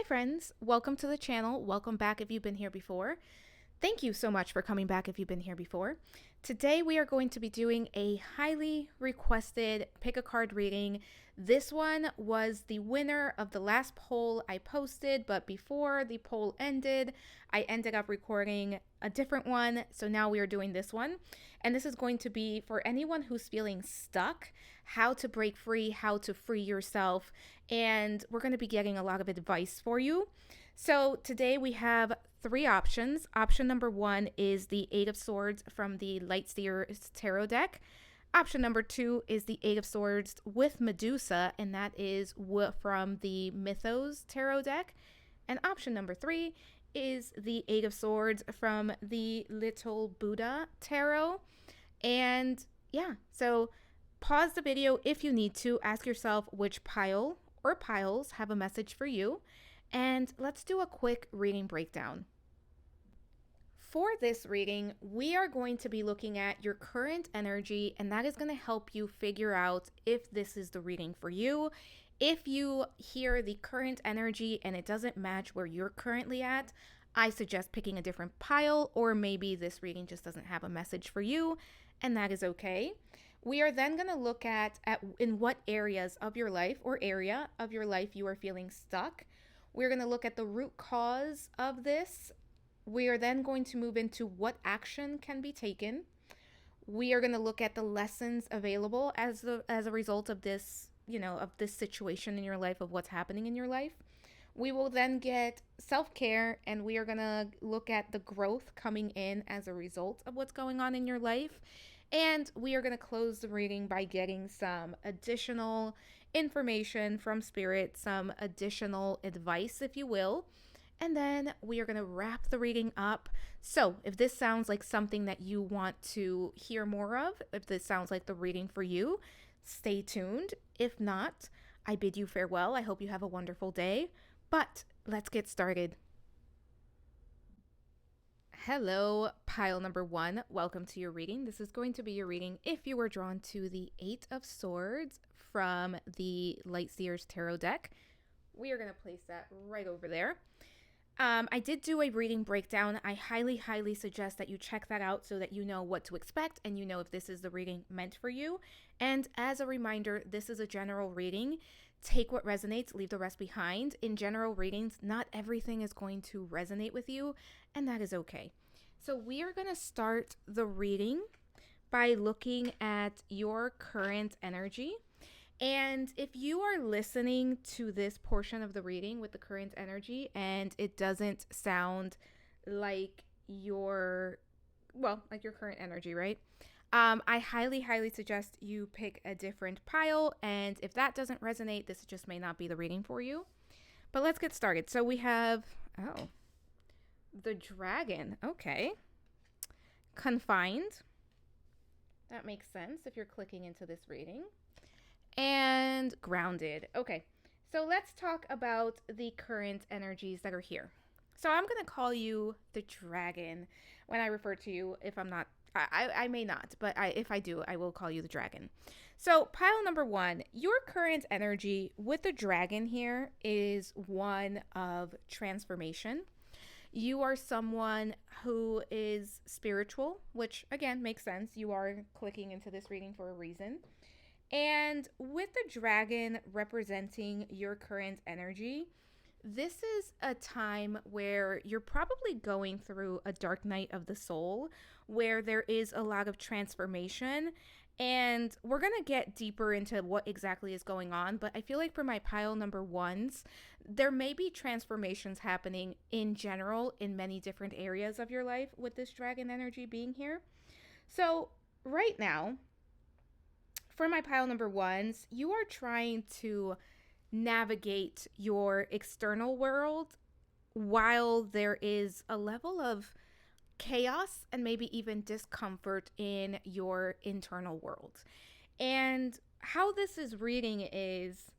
Hi friends, welcome to the channel. Welcome back if you've been here before. Thank you so much for coming back if you've been here before. Today we are going to be doing a highly requested pick a card reading. This one was the winner of the last poll I posted, but before the poll ended, I ended up recording a different one. So now we are doing this one. And this is going to be for anyone who's feeling stuck, how to break free, how to free yourself. And we're going to be getting a lot of advice for you. So today we have three options. Option number one is the Eight of Swords from the Seer Tarot deck. Option number two is the Eight of Swords with Medusa, and that is from the Mythos Tarot deck. And option number three is the Eight of Swords from the Little Buddha Tarot. And yeah, so pause the video if you need to. Ask yourself which pile or piles have a message for you. And let's do a quick reading breakdown. For this reading, we are going to be looking at your current energy, and that is going to help you figure out if this is the reading for you. If you hear the current energy and it doesn't match where you're currently at, I suggest picking a different pile, or maybe this reading just doesn't have a message for you, and that is okay. We are then going to look at in what areas of your life or area of your life you are feeling stuck. We're going to look at the root cause of this. We are then going to move into what action can be taken. We are going to look at the lessons available as a result of this, of this situation in your life, of what's happening in your life. We will then get self-care, and we are going to look at the growth coming in as a result of what's going on in your life. And we are going to close the reading by getting some additional information from Spirit, some additional advice, if you will. And then we are going to wrap the reading up. So if this sounds like something that you want to hear more of, if this sounds like the reading for you, stay tuned. If not, I bid you farewell. I hope you have a wonderful day. But let's get started. Hello, pile number one. Welcome to your reading. This is going to be your reading if you were drawn to the Eight of Swords from the Seer's Tarot deck. We are going to place that right over there. I did do a reading breakdown. I highly, highly suggest that you check that out so that you know what to expect and you know if this is the reading meant for you. And as a reminder, this is a general reading. Take what resonates, leave the rest behind. In general readings, not everything is going to resonate with you, and that is okay. So we are going to start the reading by looking at your current energy. And if you are listening to this portion of the reading with the current energy and it doesn't sound like your current energy, right? I highly, highly suggest you pick a different pile. And if that doesn't resonate, this just may not be the reading for you. But let's get started. So we have, the dragon. Okay. Confined. That makes sense if you're clicking into this reading. And grounded. Okay, so let's talk about the current energies that are here. So I'm going to call you the dragon when I refer to you. If I'm not, I may not, but if I do, I will call you the dragon. So pile number one, your current energy with the dragon here is one of transformation. You are someone who is spiritual, which again makes sense. You are clicking into this reading for a reason. And with the dragon representing your current energy, this is a time where you're probably going through a dark night of the soul, where there is a lot of transformation. And we're going to get deeper into what exactly is going on. But I feel like for my pile number ones, there may be transformations happening in general in many different areas of your life with this dragon energy being here. So right now, for my pile number ones, you are trying to navigate your external world while there is a level of chaos and maybe even discomfort in your internal world. And how this is reading is,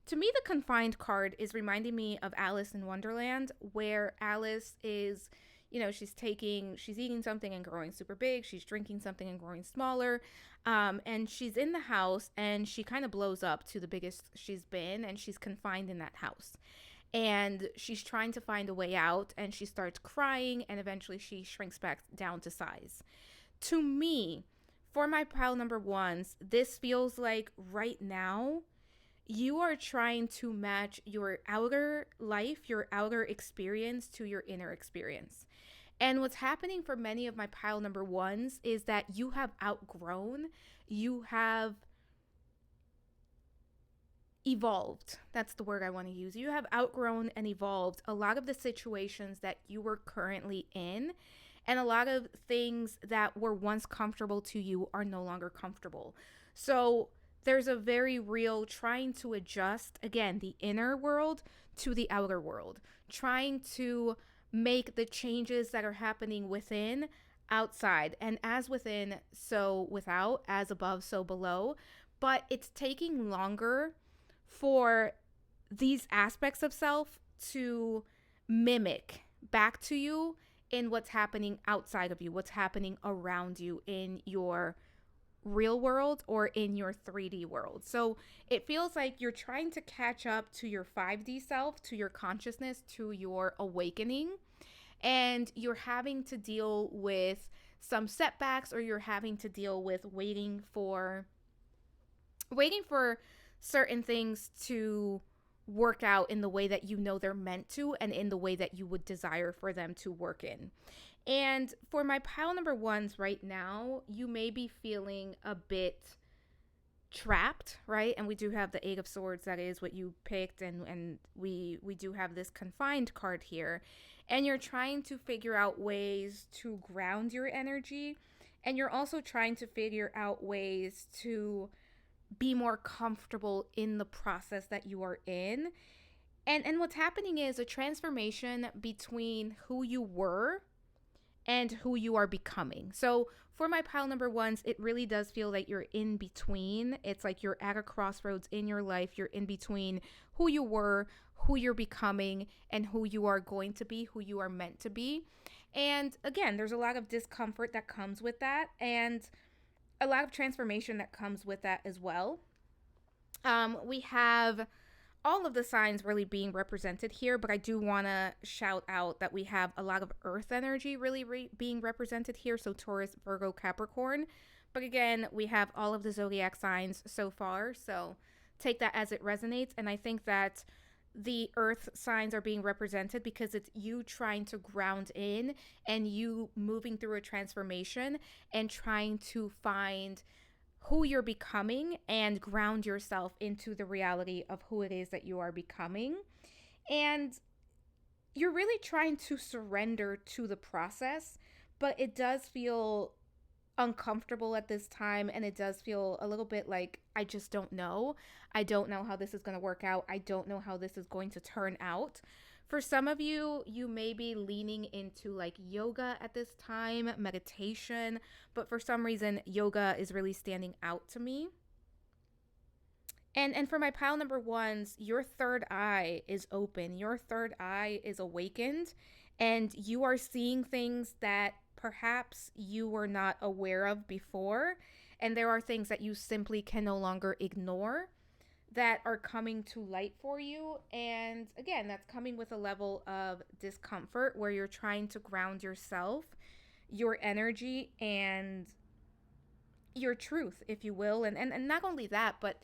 to me, the confined card is reminding me of Alice in Wonderland, where Alice is, she's eating something and growing super big. She's drinking something and growing smaller. And she's in the house and she kind of blows up to the biggest she's been, and she's confined in that house. and she's trying to find a way out, and she starts crying, and eventually she shrinks back down to size. To me, for my pile number ones, this feels like right now you are trying to match your outer life, your outer experience to your inner experience. And what's happening for many of my pile number ones is that you have outgrown, you have evolved. That's the word I want to use. You have outgrown and evolved a lot of the situations that you were currently in, and a lot of things that were once comfortable to you are no longer comfortable. So there's a very real trying to adjust, again, the inner world to the outer world, trying to make the changes that are happening within outside. And as within, so without, as above, so below. But it's taking longer for these aspects of self to mimic back to you in what's happening outside of you, what's happening around you in your real world or in your 3D world. So it feels like you're trying to catch up to your 5D self, to your consciousness, to your awakening, and you're having to deal with some setbacks, or you're having to deal with waiting for certain things to work out in the way that you know they're meant to, and in the way that you would desire for them to work in. And for my pile number ones right now, you may be feeling a bit trapped, right? And we do have the Eight of Swords, that is what you picked, and we do have this confined card here. And you're trying to figure out ways to ground your energy, and you're also trying to figure out ways to be more comfortable in the process that you are in. And what's happening is a transformation between who you were and who you are becoming. So for my pile number ones, it really does feel like you're in between. It's like you're at a crossroads in your life. You're in between who you were, who you're becoming, and who you are going to be, who you are meant to be. And again, there's a lot of discomfort that comes with that, and a lot of transformation that comes with that as well. We have all of the signs really being represented here, but I do want to shout out that we have a lot of earth energy really being represented here. So Taurus, Virgo, Capricorn. But again, we have all of the zodiac signs so far. So take that as it resonates. And I think that the earth signs are being represented because it's you trying to ground in, and you moving through a transformation and trying to find who you're becoming and ground yourself into the reality of who it is that you are becoming. And you're really trying to surrender to the process, but it does feel uncomfortable at this time, and it does feel a little bit like, I just don't know. I don't know how this is going to work out. I don't know how this is going to turn out. For some of you, you may be leaning into like yoga at this time, meditation, but for some reason, yoga is really standing out to me. And for my pile number ones, your third eye is open. Your third eye is awakened, and you are seeing things that perhaps you were not aware of before. And there are things that you simply can no longer ignore that are coming to light for you. And again, that's coming with a level of discomfort where you're trying to ground yourself, your energy, and your truth, if you will. And not only that, but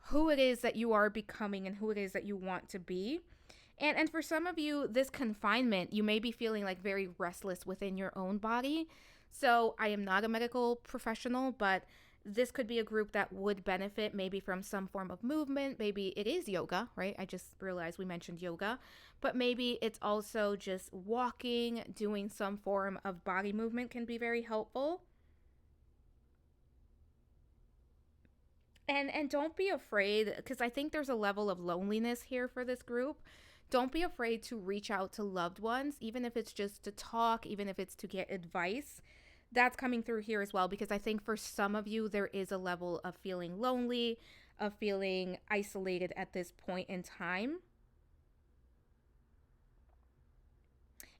who it is that you are becoming and who it is that you want to be. And for some of you, this confinement, you may be feeling like very restless within your own body. So I am not a medical professional, but this could be a group that would benefit maybe from some form of movement. Maybe it is yoga, right? I just realized we mentioned yoga, but maybe it's also just walking, doing some form of body movement can be very helpful. And don't be afraid, because I think there's a level of loneliness here for this group. Don't be afraid to reach out to loved ones, even if it's just to talk, even if it's to get advice. That's coming through here as well, because I think for some of you, there is a level of feeling lonely, of feeling isolated at this point in time.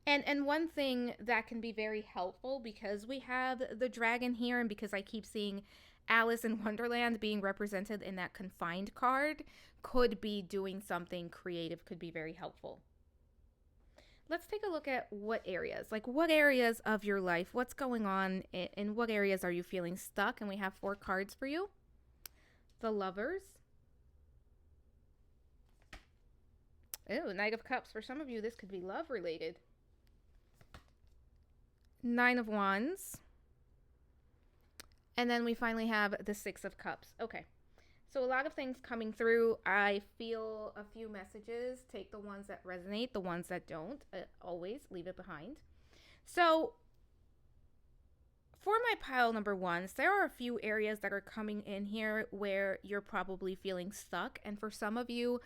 And one thing that can be very helpful, because we have the dragon here, and because I keep seeing Alice in Wonderland being represented in that confined card could be doing something creative, could be very helpful. Let's take a look at what areas, like what areas of your life, what's going on, in what areas are you feeling stuck? And we have 4 cards for you. The Lovers. Oh, Knight of Cups. For some of you, this could be love related. 9 of Wands. And then we finally have the 6 of Cups. Okay. So a lot of things coming through. I feel a few messages. Take the ones that resonate, the ones that don't. Always leave it behind. So for my pile number 1s, there are a few areas that are coming in here where you're probably feeling stuck. And for some of you,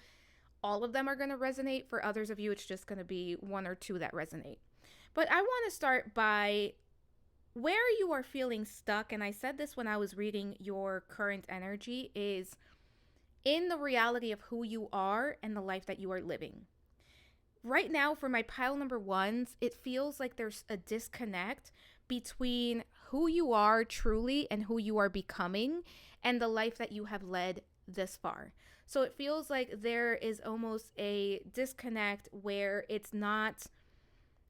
all of them are going to resonate. For others of you, it's just going to be 1 or 2 that resonate. But I want to start by where you are feeling stuck. And I said this when I was reading your current energy, is in the reality of who you are and the life that you are living. Right now, for my pile number 1s, it feels like there's a disconnect between who you are truly and who you are becoming and the life that you have led this far. So it feels like there is almost a disconnect where it's not,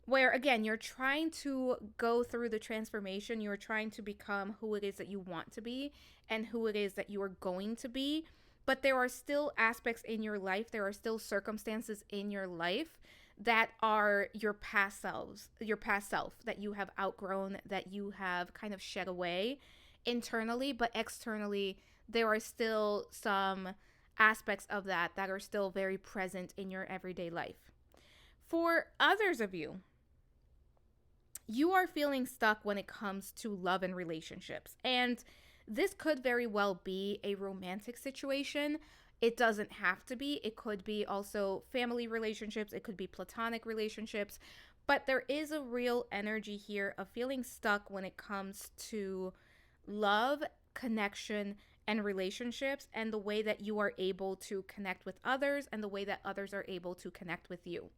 where again, you're trying to go through the transformation, you're trying to become who it is that you want to be and who it is that you are going to be. But there are still aspects in your life, there are still circumstances in your life that are your past self that you have outgrown, that you have kind of shed away internally, but externally, there are still some aspects of that are still very present in your everyday life. For others of you, you are feeling stuck when it comes to love and relationships. And this could very well be a romantic situation. It doesn't have to be. It could be also family relationships. It could be platonic relationships. But there is a real energy here of feeling stuck when it comes to love, connection, and relationships, and the way that you are able to connect with others and the way that others are able to connect with you.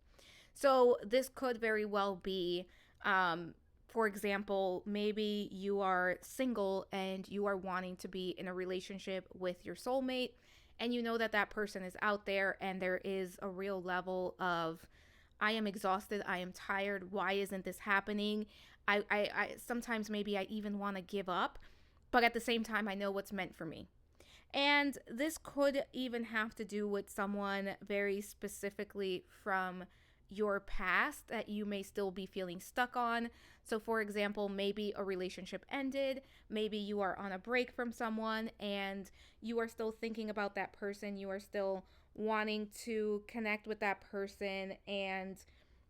So this could very well be, for example, maybe you are single and you are wanting to be in a relationship with your soulmate, and you know that that person is out there, and there is a real level of, I am exhausted, I am tired, why isn't this happening? I sometimes maybe I even want to give up, but at the same time, I know what's meant for me. And this could even have to do with someone very specifically from your past that you may still be feeling stuck on. So for example, maybe a relationship ended, maybe you are on a break from someone and you are still thinking about that person, you are still wanting to connect with that person, and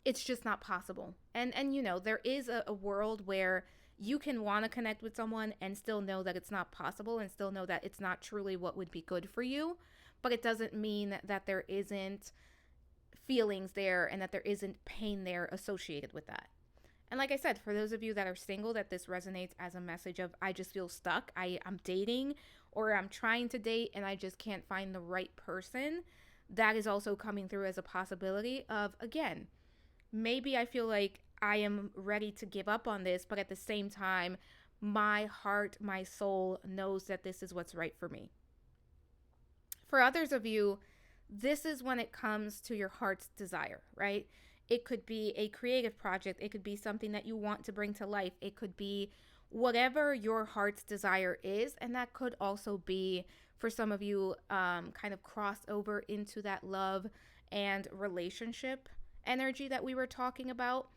it's just not possible. And you know, there is a world where you can want to connect with someone and still know that it's not possible and still know that it's not truly what would be good for you, but it doesn't mean that there isn't feelings there and that there isn't pain there associated with that. And like I said, for those of you that are single, that this resonates as a message of, I just feel stuck. I'm dating, or I'm trying to date and I just can't find the right person. That is also coming through as a possibility of, again, maybe I feel like I am ready to give up on this, but at the same time, my heart, my soul knows that this is what's right for me. For others of you, this is when it comes to your heart's desire, right? It could be a creative project. It could be something that you want to bring to life. It could be whatever your heart's desire is. And that could also be, for some of you, kind of cross over into that love and relationship energy that we were talking about.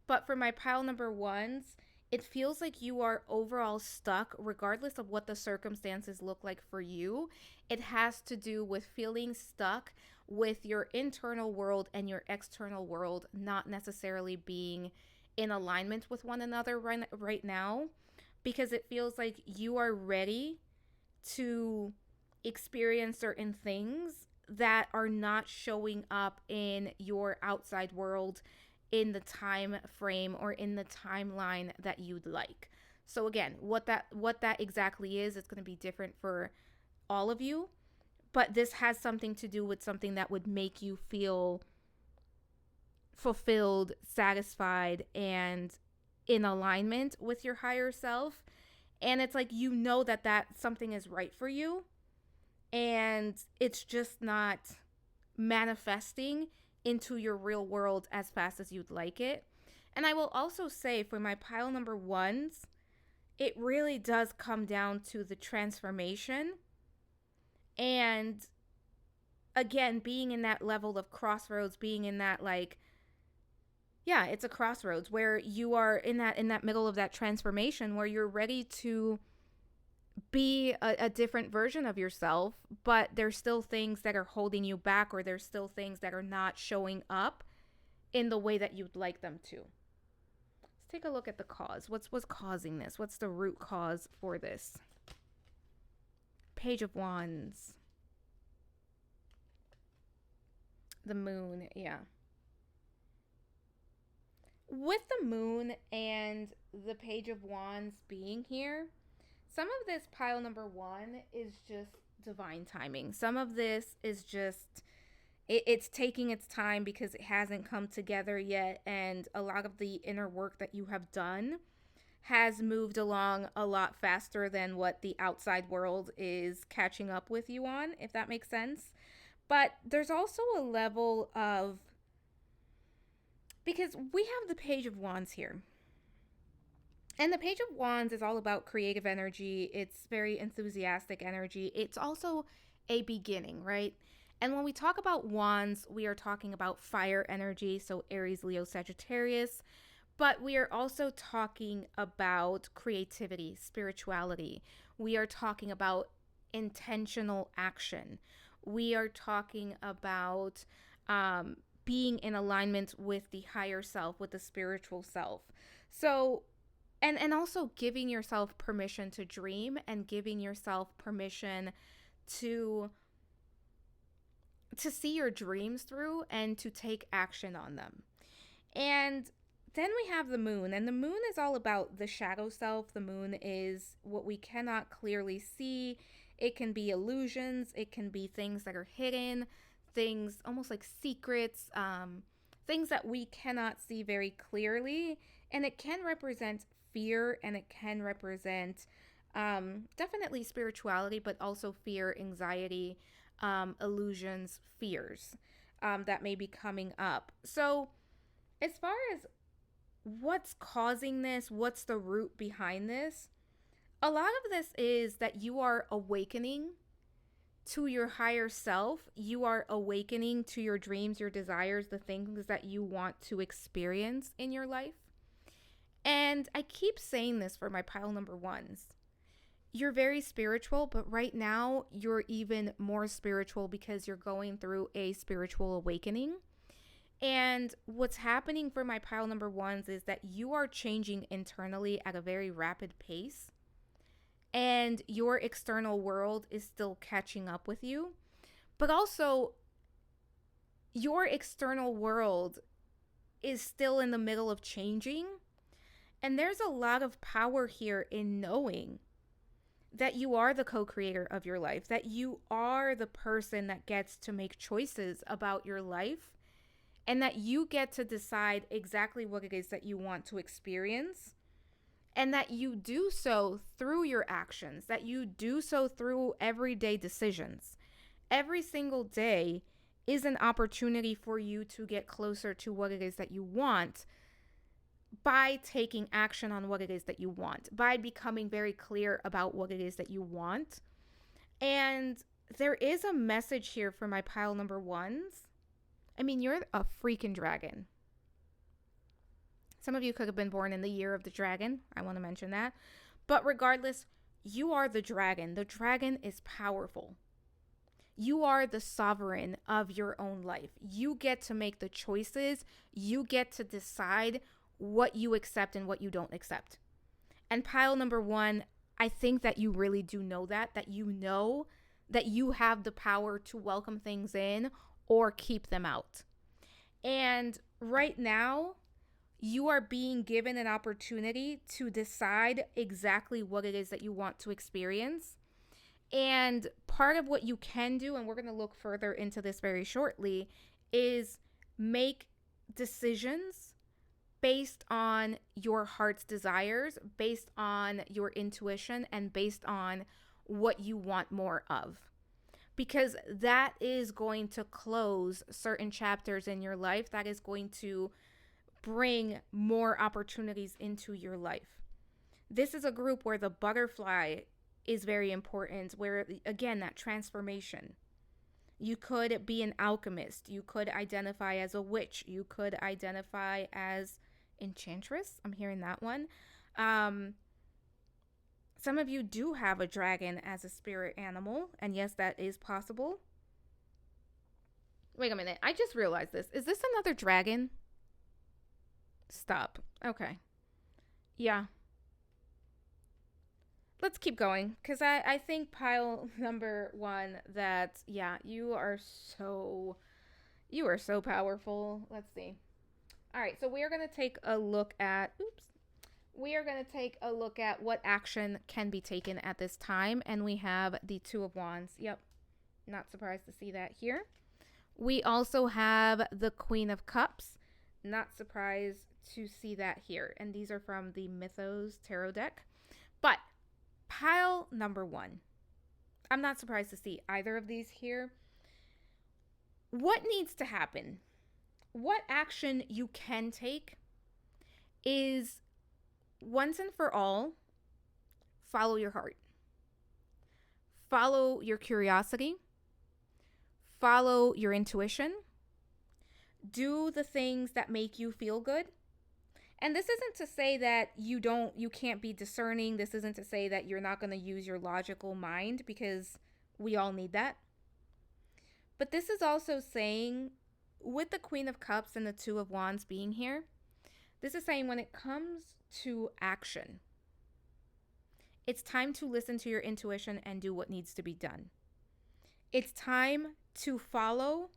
But for my pile number 1s, it feels like you are overall stuck regardless of what the circumstances look like for you. It has to do with feeling stuck with your internal world and your external world not necessarily being in alignment with one another right now, because it feels like you are ready to experience certain things that are not showing up in your outside world in the time frame or in the timeline that you'd like. So again, what that exactly is, it's going to be different for all of you, but this has something to do with something that would make you feel fulfilled, satisfied, and in alignment with your higher self. And it's like, you know that something is right for you, and it's just not manifesting into your real world as fast as you'd like it. And I will also say, for my pile number ones, it really does come down to the transformation. And again, being in that level of crossroads, being in that, like, yeah, it's a crossroads where you are in that middle of that transformation where you're ready to be a different version of yourself, but there's still things that are holding you back, or there's still things that are not showing up in the way that you'd like them to. Let's take a look at the cause. What's causing this? What's the root cause for this? Page of Wands. The moon, yeah. With the moon and the Page of Wands being here, some of this pile number one is just divine timing. Some of this is just, it's taking its time because it hasn't come together yet. And a lot of the inner work that you have done has moved along a lot faster than what the outside world is catching up with you on, if that makes sense. But there's also a level of, because we have the Page of Wands here. And the Page of Wands is all about creative energy. It's very enthusiastic energy. It's also a beginning, right? And when we talk about wands, we are talking about fire energy, so Aries, Leo, Sagittarius. But we are also talking about creativity, spirituality. We are talking about intentional action. We are talking about being in alignment with the higher self, with the spiritual self. So, and also giving yourself permission to dream, and giving yourself permission to see your dreams through and to take action on them. And then we have the moon, and the moon is all about the shadow self. The moon is what we cannot clearly see. It can be illusions. It can be things that are hidden, things almost like secrets, things that we cannot see very clearly. And it can represent fear, and it can represent definitely spirituality, but also fear, anxiety, illusions, fears that may be coming up. So as far as what's causing this, what's the root behind this, a lot of this is that you are awakening to your higher self. You are awakening to your dreams, your desires, the things that you want to experience in your life. And I keep saying this for my pile number ones. You're very spiritual, but right now you're even more spiritual because you're going through a spiritual awakening. And what's happening for my pile number ones is that you are changing internally at a very rapid pace, and your external world is still catching up with you. But also, your external world is still in the middle of changing. And there's a lot of power here in knowing that you are the co-creator of your life, that you are the person that gets to make choices about your life, and that you get to decide exactly what it is that you want to experience, and that you do so through your actions, that you do so through everyday decisions. Every single day is an opportunity for you to get closer to what it is that you want by taking action on what it is that you want, by becoming very clear about what it is that you want. And there is a message here for my pile number ones. I mean, you're a freaking dragon. Some of you could have been born in the year of the dragon. I want to mention that. But regardless, you are the dragon. The dragon is powerful. You are the sovereign of your own life. You get to make the choices. You get to decide what you accept and what you don't accept. And pile number one, I think that you really do know that you know that you have the power to welcome things in or keep them out. And right now, you are being given an opportunity to decide exactly what it is that you want to experience. And part of what you can do, and we're going to look further into this very shortly, is make decisions based on your heart's desires, based on your intuition, and based on what you want more of. Because that is going to close certain chapters in your life. That is going to bring more opportunities into your life. This is a group where the butterfly is very important, where, again, that transformation. You could be an alchemist. You could identify as a witch. You could identify as enchantress. I'm hearing that one. Some of you do have a dragon as a spirit animal, and yes, that is possible. Wait a minute. I just realized this. Is this another dragon? Stop. Okay. Yeah. Let's keep going, because I think pile number 1, that, yeah, you are so powerful. Let's see. All right, so we are going to take a look at, what action can be taken at this time, and we have the 2 of Wands. Yep, not surprised to see that here. We also have the Queen of Cups. Not surprised to see that here, and these are from the Mythos Tarot deck. But pile number 1, I'm not surprised to see either of these here. What needs to happen? What action you can take is, once and for all, follow your heart. Follow your curiosity. Follow your intuition. Do the things that make you feel good. And this isn't to say that you can't be discerning. This isn't to say that you're not going to use your logical mind, because we all need that. But this is also saying, with the Queen of Cups and the 2 of Wands being here, this is saying when it comes to action, it's time to listen to your intuition and do what needs to be done. It's time to follow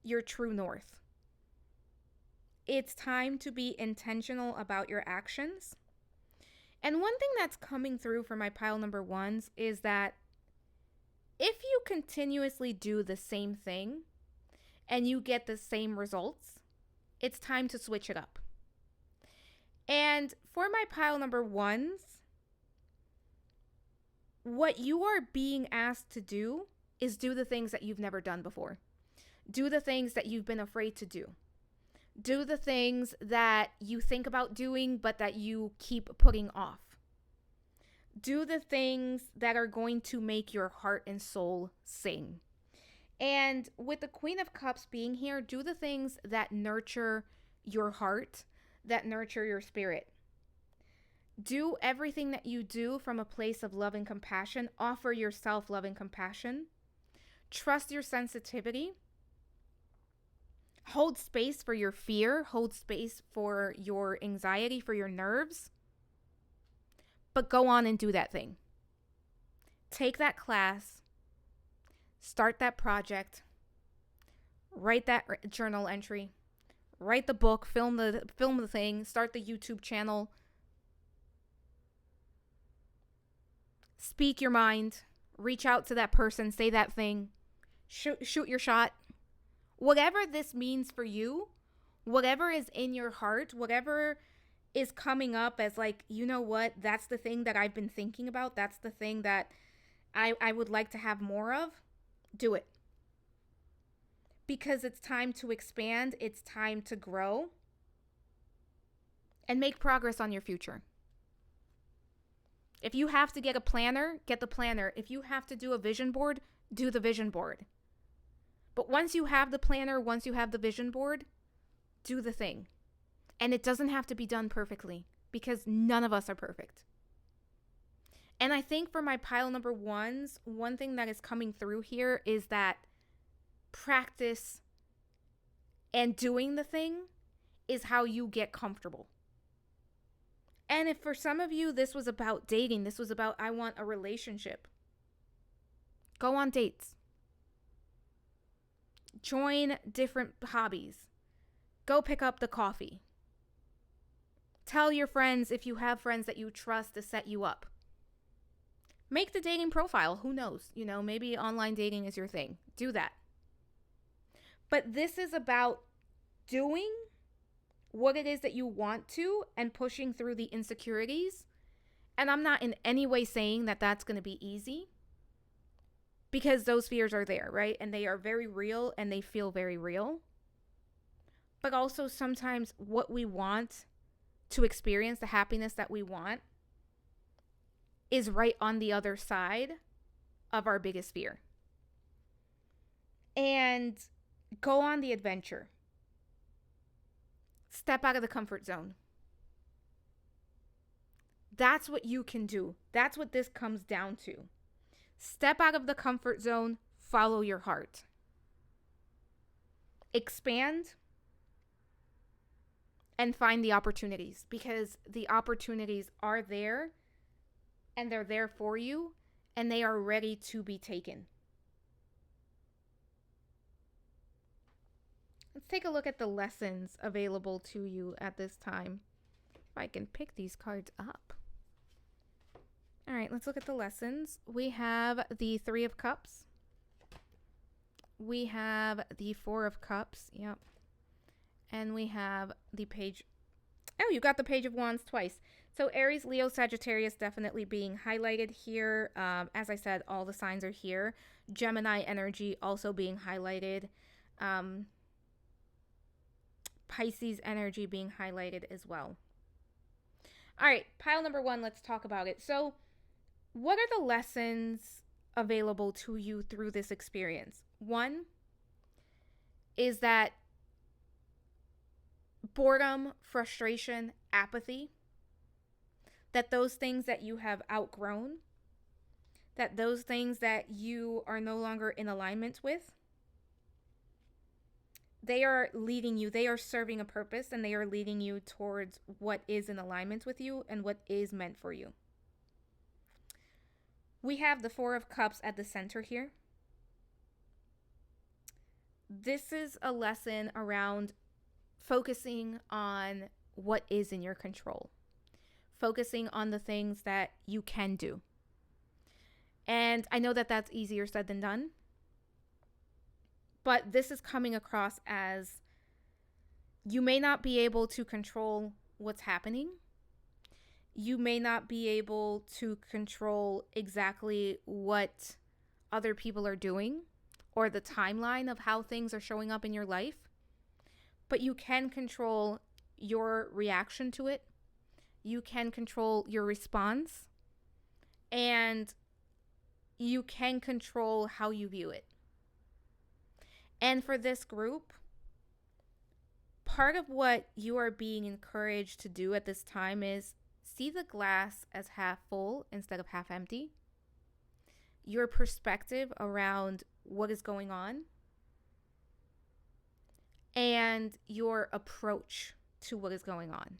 your true north. It's time to be intentional about your actions. And one thing that's coming through for my pile number 1s is that if you continuously do the same thing and you get the same results, it's time to switch it up. And for my pile number 1s, what you are being asked to do is do the things that you've never done before. Do the things that you've been afraid to do. Do the things that you think about doing, but that you keep putting off. Do the things that are going to make your heart and soul sing. And with the Queen of Cups being here, do the things that nurture your heart, that nurture your spirit. Do everything that you do from a place of love and compassion. Offer yourself love and compassion. Trust your sensitivity. Hold space for your fear. Hold space for your anxiety, for your nerves. But go on and do that thing. Take that class. Start that project. Write that journal entry. Write the book. Film the thing. Start the YouTube channel. Speak your mind. Reach out to that person. Say that thing. Shoot your shot. Whatever this means for you, whatever is in your heart, whatever is coming up as like, you know what, that's the thing that I've been thinking about. That's the thing that I would like to have more of. Do it. Because it's time to expand. It's time to grow. And make progress on your future. If you have to get a planner, get the planner. If you have to do a vision board, do the vision board. But once you have the planner, once you have the vision board, do the thing. And it doesn't have to be done perfectly, because none of us are perfect. And I think for my pile number 1s, one thing that is coming through here is that practice and doing the thing is how you get comfortable. And if for some of you this was about dating, this was about, I want a relationship, go on dates. Join different hobbies. Go pick up the coffee. Tell your friends, if you have friends that you trust, to set you up. Make the dating profile. Who knows? Maybe online dating is your thing. Do that. But this is about doing what it is that you want to and pushing through the insecurities. And I'm not in any way saying that that's going to be easy, because those fears are there, right? And they are very real and they feel very real. But also sometimes what we want to experience, the happiness that we want, is right on the other side of our biggest fear. And go on the adventure. Step out of the comfort zone. That's what you can do. That's what this comes down to. Step out of the comfort zone, follow your heart. Expand and find the opportunities, because the opportunities are there and they're there for you and they are ready to be taken. Let's take a look at the lessons available to you at this time. If I can pick these cards up. All right, let's look at the lessons. We have the Three of Cups. We have the Four of Cups. Yep. And we have the Page. Oh, you got the Page of Wands twice. So Aries, Leo, Sagittarius definitely being highlighted here. As I said, all the signs are here. Gemini energy also being highlighted. Pisces energy being highlighted as well. All right, pile number one, let's talk about it. So what are the lessons available to you through this experience? One is that boredom, frustration, apathy, that those things that you have outgrown, that those things that you are no longer in alignment with, they are leading you, they are serving a purpose, and they are leading you towards what is in alignment with you and what is meant for you. We have the Four of Cups at the center here. This is a lesson around focusing on what is in your control, focusing on the things that you can do. And I know that that's easier said than done, but this is coming across as you may not be able to control what's happening. You may not be able to control exactly what other people are doing or the timeline of how things are showing up in your life, but you can control your reaction to it. You can control your response, and you can control how you view it. And for this group, part of what you are being encouraged to do at this time is see the glass as half full instead of half empty. Your perspective around what is going on and your approach to what is going on.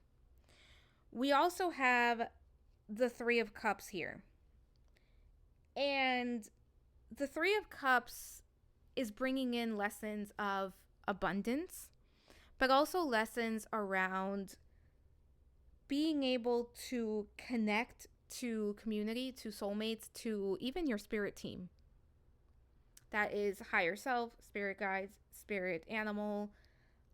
We also have the Three of Cups here. And the Three of Cups is bringing in lessons of abundance, but also lessons around being able to connect to community, to soulmates, to even your spirit team. That is higher self, spirit guides, spirit animal,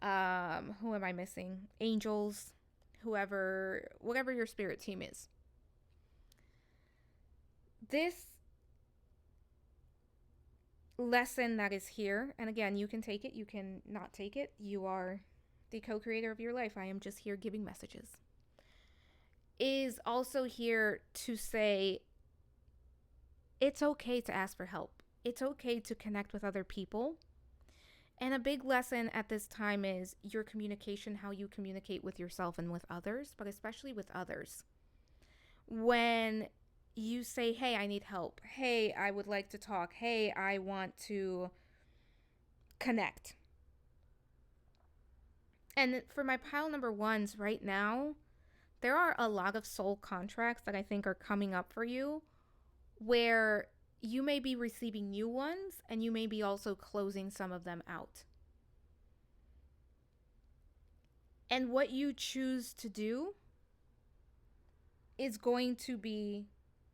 who am I missing? Angels, whoever, whatever your spirit team is. This lesson that is here, and again, you can take it, you can not take it. You are the co-creator of your life. I am just here giving messages. Is also here to say it's okay to ask for help. It's okay to connect with other people. And a big lesson at this time is your communication, how you communicate with yourself and with others, but especially with others. When you say, hey, I need help. Hey, I would like to talk. Hey, I want to connect. And for my pile number ones right now, there are a lot of soul contracts that I think are coming up for you where you may be receiving new ones and you may be also closing some of them out. And what you choose to do is going to be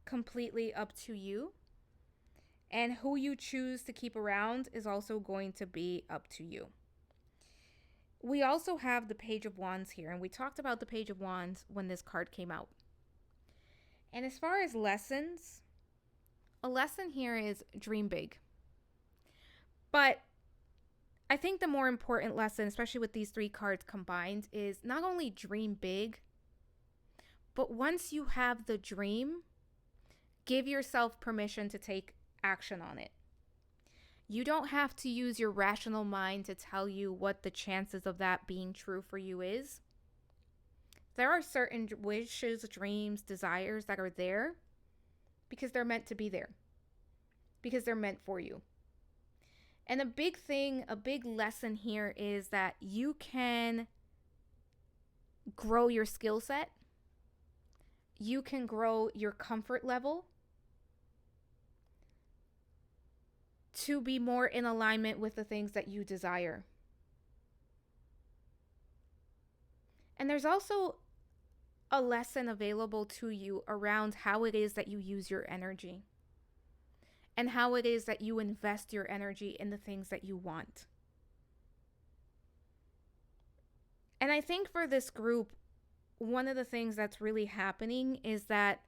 completely up to you. And who you choose to keep around is also going to be up to you. We also have the Page of Wands here, and we talked about the Page of Wands when this card came out. And as far as lessons, a lesson here is dream big. But I think the more important lesson, especially with these three cards combined, is not only dream big, but once you have the dream, give yourself permission to take action on it. You don't have to use your rational mind to tell you what the chances of that being true for you is. There are certain wishes, dreams, desires that are there because they're meant to be there, because they're meant for you. And a big thing, a big lesson here is that you can grow your skill set. You can grow your comfort level to be more in alignment with the things that you desire. And there's also a lesson available to you around how it is that you use your energy and how it is that you invest your energy in the things that you want. And I think for this group, one of the things that's really happening is that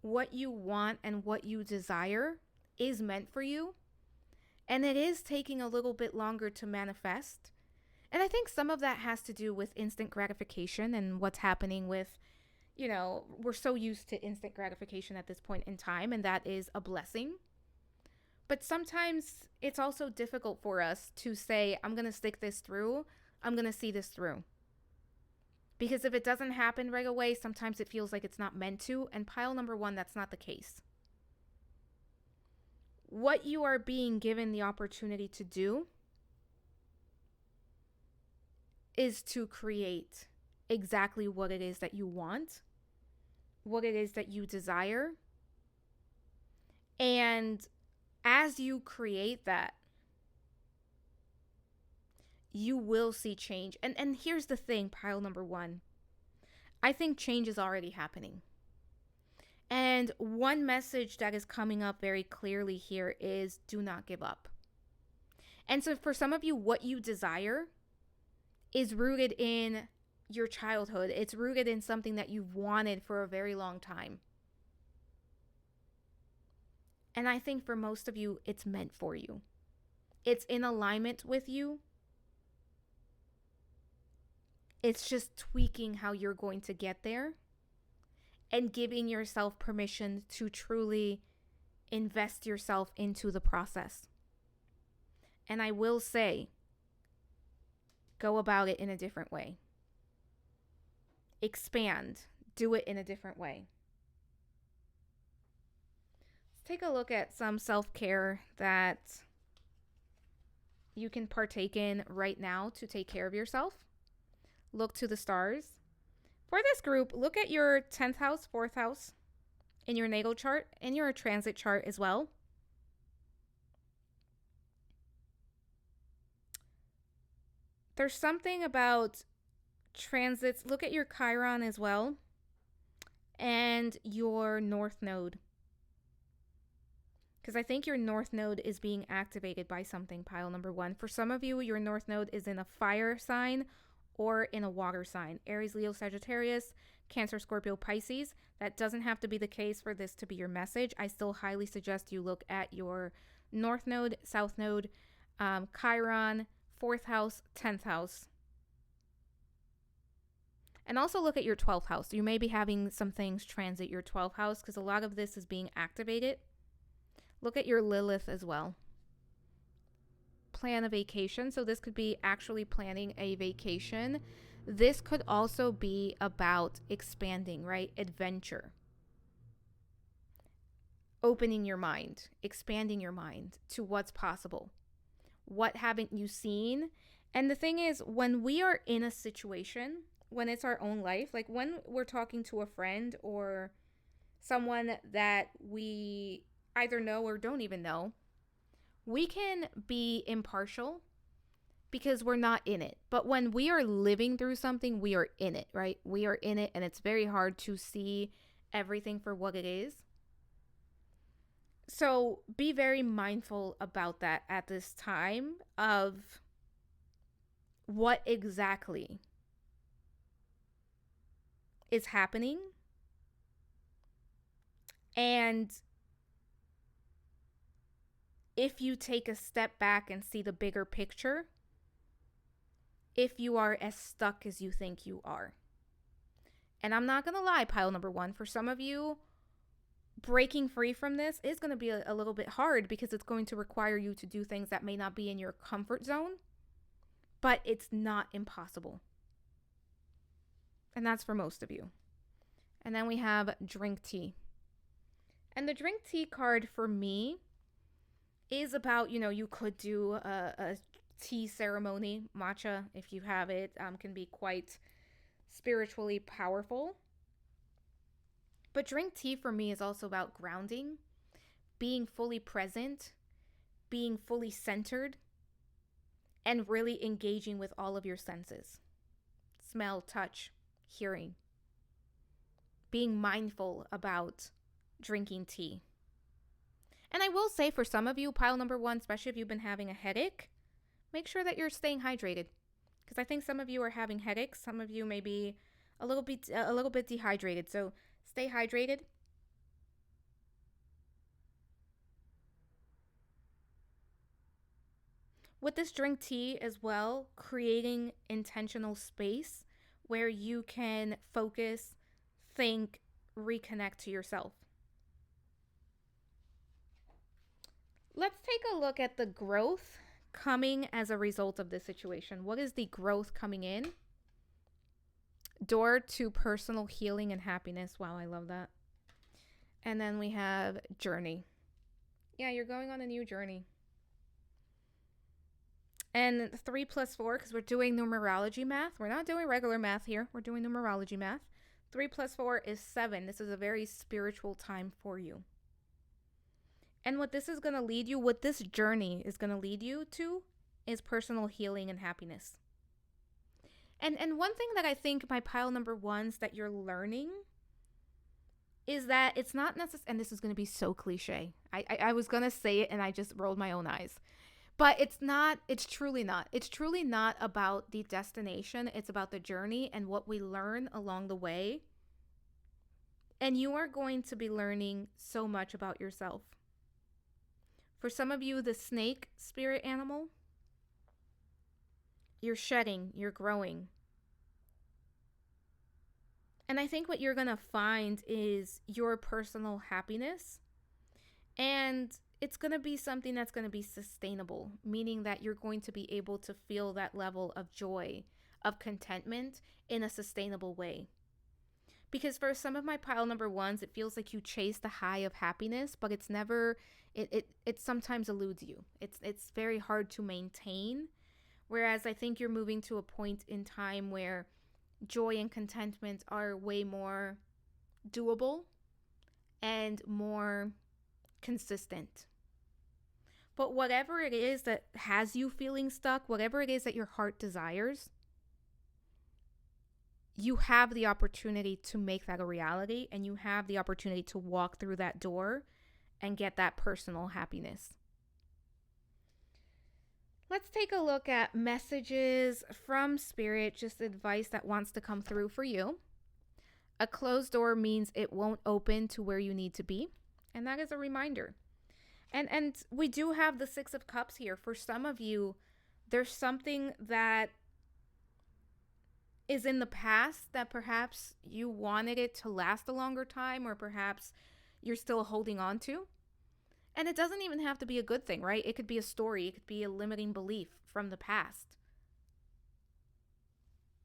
what you want and what you desire is meant for you. And it is taking a little bit longer to manifest. And I think some of that has to do with instant gratification and what's happening with, we're so used to instant gratification at this point in time, and that is a blessing. But sometimes it's also difficult for us to say, I'm going to stick this through. I'm going to see this through. Because if it doesn't happen right away, sometimes it feels like it's not meant to. And pile number one, that's not the case. What you are being given the opportunity to do is to create exactly what it is that you want, what it is that you desire. And as you create that, you will see change. And here's the thing, pile number one. I think change is already happening. And one message that is coming up very clearly here is do not give up. And so for some of you, what you desire is rooted in your childhood. It's rooted in something that you've wanted for a very long time. And I think for most of you, it's meant for you. It's in alignment with you. It's just tweaking how you're going to get there and giving yourself permission to truly invest yourself into the process. And I will say, go about it in a different way. Expand. Do it in a different way. Let's take a look at some self-care that you can partake in right now to take care of yourself. Look to the stars. For this group, look at your 10th house, 4th house in your natal chart and your transit chart as well. There's something about transits. Look at your Chiron as well and your North Node. Because I think your North Node is being activated by something, pile number one. For some of you, your North Node is in a fire sign or in a water sign. Aries, Leo, Sagittarius, Cancer, Scorpio, Pisces. That doesn't have to be the case for this to be your message. I still highly suggest you look at your North Node, South Node, Chiron, 4th house, 10th house. And also look at your 12th house. You may be having some things transit your 12th house because a lot of this is being activated. Look at your Lilith as well. Plan a vacation. So this could be actually planning a vacation. This could also be about expanding, right? Adventure. Opening your mind, expanding your mind to what's possible. What haven't you seen? And the thing is, when we are in a situation, when it's our own life, like when we're talking to a friend or someone that we either know or don't even know, we can be impartial because we're not in it. But when we are living through something, we are in it, right? We are in it, and it's very hard to see everything for what it is. So be very mindful about that at this time of what exactly is happening, and if you take a step back and see the bigger picture, if you are as stuck as you think you are. And I'm not going to lie, pile number one, for some of you, breaking free from this is going to be a little bit hard because it's going to require you to do things that may not be in your comfort zone, but it's not impossible. And that's for most of you. And then we have drink tea. And the drink tea card for me is about, you could do a tea ceremony. Matcha, if you have it, can be quite spiritually powerful. But drink tea for me is also about grounding, being fully present, being fully centered, and really engaging with all of your senses. Smell, touch, hearing. Being mindful about drinking tea. And I will say for some of you, pile number one, especially if you've been having a headache, make sure that you're staying hydrated. Because I think some of you are having headaches. Some of you may be a little bit dehydrated. So stay hydrated. With this drink tea as well, creating intentional space where you can focus, think, reconnect to yourself. Let's take a look at the growth coming as a result of this situation. What is the growth coming in? Door to personal healing and happiness. Wow, I love that. And then we have journey. Yeah, you're going on a new journey. And 3 plus 4, because we're doing numerology math. We're not doing regular math here. We're doing numerology math. 3 plus 4 is 7. This is a very spiritual time for you. And what this is going to lead you, what this journey is going to lead you to, is personal healing and happiness. And one thing that I think my pile number ones that you're learning is that it's not necessary, and this is going to be so cliche. I was going to say it and I just rolled my own eyes. But it's truly not. It's truly not about the destination. It's about the journey and what we learn along the way. And you are going to be learning so much about yourself. For some of you, the snake spirit animal, you're shedding, you're growing. And I think what you're going to find is your personal happiness. And it's going to be something that's going to be sustainable, meaning that you're going to be able to feel that level of joy, of contentment in a sustainable way. Because for some of my pile number ones, it feels like you chase the high of happiness, but it's never, it sometimes eludes you. It's very hard to maintain. Whereas I think you're moving to a point in time where joy and contentment are way more doable and more consistent. But whatever it is that has you feeling stuck, whatever it is that your heart desires, you have the opportunity to make that a reality, and you have the opportunity to walk through that door and get that personal happiness. Let's take a look at messages from Spirit, just advice that wants to come through for you. A closed door means it won't open to where you need to be, and that is a reminder. And we do have the 6 of Cups here. For some of you, there's something that is in the past that perhaps you wanted it to last a longer time, or perhaps you're still holding on to. And it doesn't even have to be a good thing, right? It could be a story. It could be a limiting belief from the past.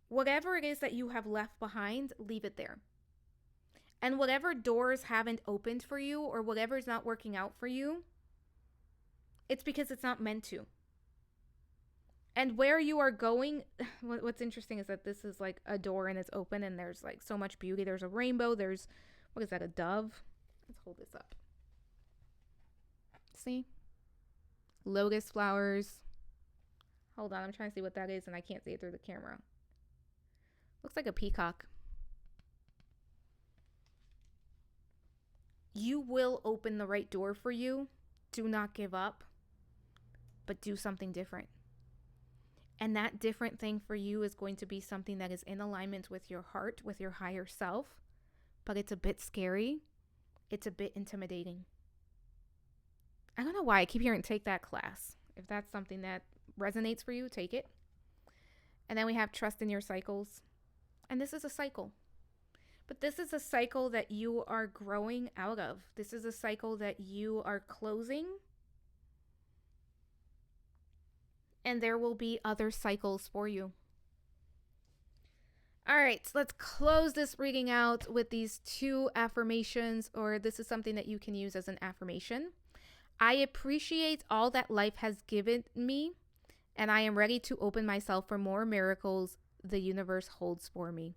Whatever it is that you have left behind, leave it there. And whatever doors haven't opened for you, or whatever is not working out for you, it's because it's not meant to. And where you are going, what's interesting is that this is like a door and it's open and there's like so much beauty. There's a rainbow. There's, what is that, a dove? Let's hold this up. See? Lotus flowers. Hold on, I'm trying to see what that is and I can't see it through the camera. Looks like a peacock. You will open the right door for you. Do not give up, but do something different. And that different thing for you is going to be something that is in alignment with your heart, with your higher self, but it's a bit scary. It's a bit intimidating. I don't know why I keep hearing take that class. If that's something that resonates for you, take it. And then we have trust in your cycles. And this is a cycle. But this is a cycle that you are growing out of. This is a cycle that you are closing. And there will be other cycles for you. All right, so let's close this reading out with these 2 affirmations, or this is something that you can use as an affirmation. I appreciate all that life has given me, and I am ready to open myself for more miracles the universe holds for me.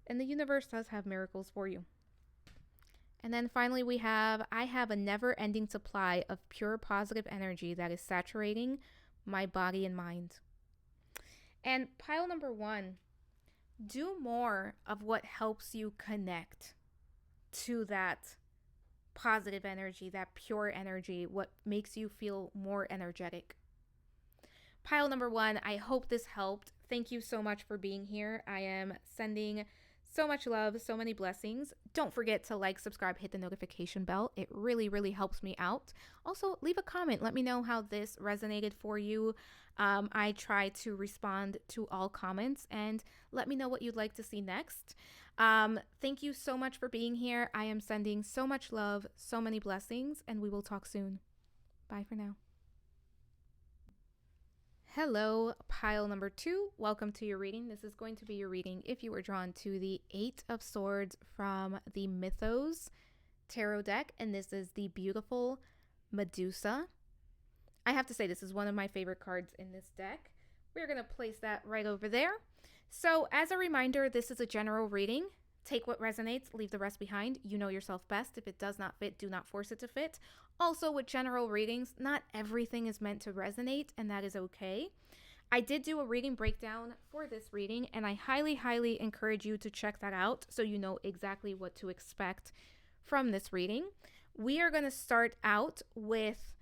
And the universe does have miracles for you. And then finally we have, I have a never-ending supply of pure positive energy that is saturating my body and mind. And pile number 1, do more of what helps you connect to that positive energy, that pure energy, what makes you feel more energetic. Pile number 1, I hope this helped. Thank you so much for being here. I am sending so much love, so many blessings. Don't forget to like, subscribe, hit the notification bell. It really, really helps me out. Also, leave a comment. Let me know how this resonated for you. I try to respond to all comments, and let me know what you'd like to see next. Thank you so much for being here. I am sending so much love, so many blessings, and we will talk soon. Bye for now. Hello, pile number 2. Welcome to your reading. This is going to be your reading if you were drawn to the 8 of Swords from the Mythos Tarot deck, and this is the beautiful Medusa. I have to say, this is one of my favorite cards in this deck. We're going to place that right over there. So as a reminder, this is a general reading. Take what resonates, leave the rest behind. You know yourself best. If it does not fit, do not force it to fit. Also, with general readings, not everything is meant to resonate, and that is okay. I did do a reading breakdown for this reading, and I highly, highly encourage you to check that out so you know exactly what to expect from this reading. We are going to start out with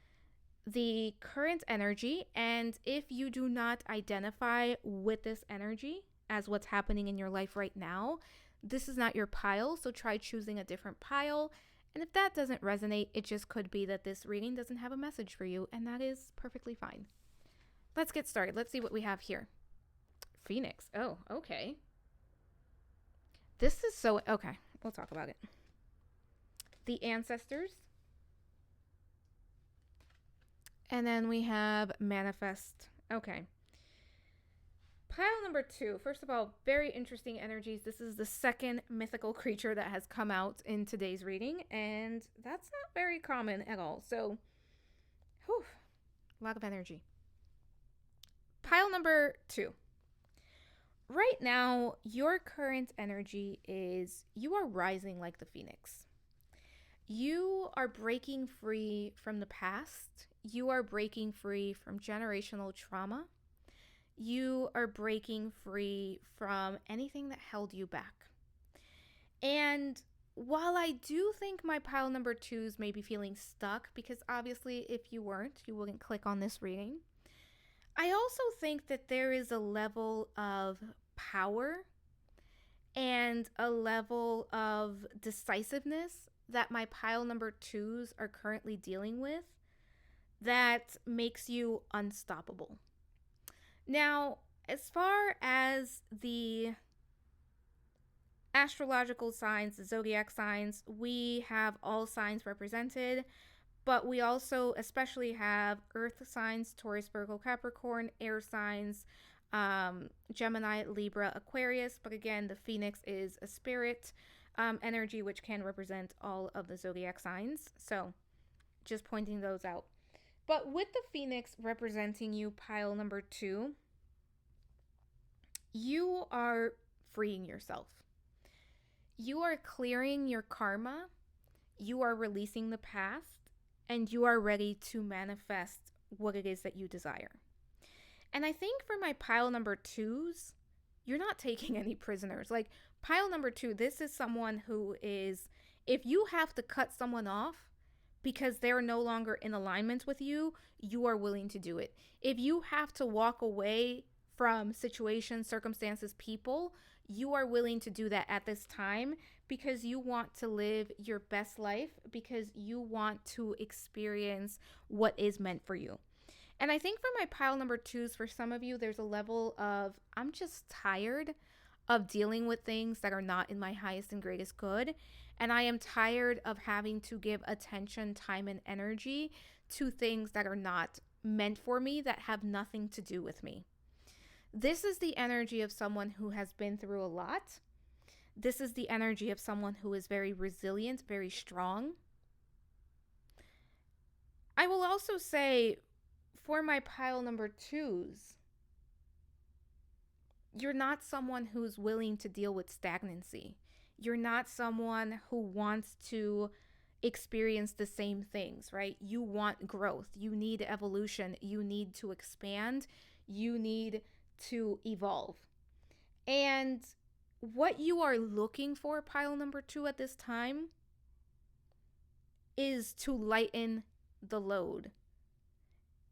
the current energy, and if you do not identify with this energy as what's happening in your life right now, this is not your pile, so try choosing a different pile. And if that doesn't resonate, it just could be that this reading doesn't have a message for you, and that is perfectly fine. Let's get started. Let's see what we have here. Phoenix. Oh, okay. This is so... Okay, we'll talk about it. The ancestors. And then we have manifest. Okay. Pile number 2. First of all, very interesting energies. This is the second mythical creature that has come out in today's reading, and that's not very common at all. So, whew, a lot of energy. Pile number 2. Right now, your current energy is you are rising like the phoenix. You are breaking free from the past. You are breaking free from generational trauma. You are breaking free from anything that held you back. And while I do think my pile number 2s may be feeling stuck, because obviously if you weren't, you wouldn't click on this reading, I also think that there is a level of power and a level of decisiveness that my pile number 2s are currently dealing with that makes you unstoppable. Now, as far as the astrological signs, the zodiac signs, we have all signs represented, but we also especially have earth signs, Taurus, Virgo, Capricorn, air signs, Gemini, Libra, Aquarius. But again, the Phoenix is a spirit energy, which can represent all of the zodiac signs. So just pointing those out. But with the Phoenix representing you, pile number 2, you are freeing yourself. You are clearing your karma. You are releasing the past, and you are ready to manifest what it is that you desire. And I think for my pile number 2s, you're not taking any prisoners. Like pile number 2, this is someone who is, if you have to cut someone off because they're no longer in alignment with you, you are willing to do it. If you have to walk away from situations, circumstances, people, you are willing to do that at this time because you want to live your best life, because you want to experience what is meant for you. And I think for my pile number twos, for some of you, there's a level of, I'm just tired of dealing with things that are not in my highest and greatest good. And I am tired of having to give attention, time, and energy to things that are not meant for me, that have nothing to do with me. This is the energy of someone who has been through a lot. This is the energy of someone who is very resilient, very strong. I will also say, for my pile number twos, you're not someone who's willing to deal with stagnancy. You're not someone who wants to experience the same things, right? You want growth. You need evolution. You need to expand. You need to evolve. And what you are looking for, pile number two, at this time is to lighten the load,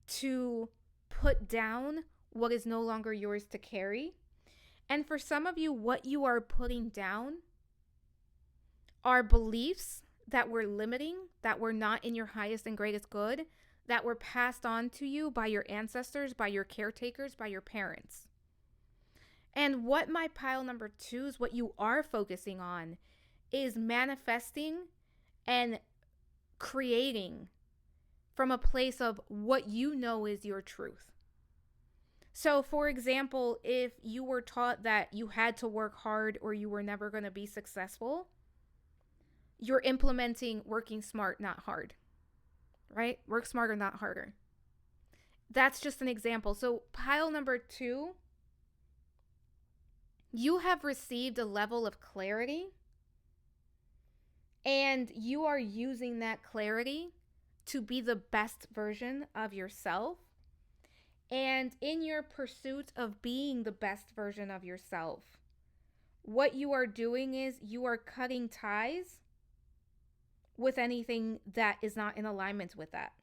to put down what is no longer yours to carry. And for some of you, what you are putting down are beliefs that were limiting, that were not in your highest and greatest good, that were passed on to you by your ancestors, by your caretakers, by your parents. And what my pile number twos, what you are focusing on, is manifesting and creating from a place of what you know is your truth. So, for example, if you were taught that you had to work hard or you were never going to be successful, you're implementing working smart, not hard, right? Work smarter, not harder. That's just an example. So, pile number two, you have received a level of clarity, and you are using that clarity to be the best version of yourself. And in your pursuit of being the best version of yourself, what you are doing is you are cutting ties with anything that is not in alignment with that.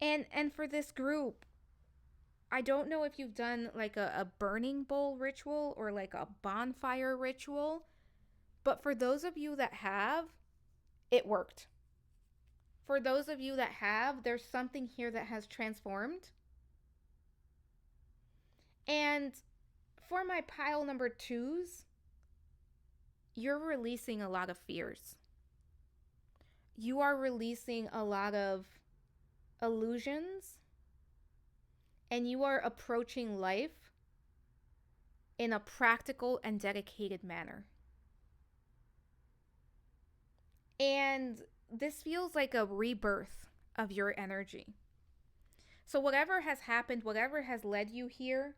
And for this group, I don't know if you've done like a burning bowl ritual or like a bonfire ritual, but for those of you that have, it worked. For those of you that have, there's something here that has transformed. And for my pile number twos, you're releasing a lot of fears. You are releasing a lot of illusions, and you are approaching life in a practical and dedicated manner. And this feels like a rebirth of your energy. So whatever has happened, whatever has led you here,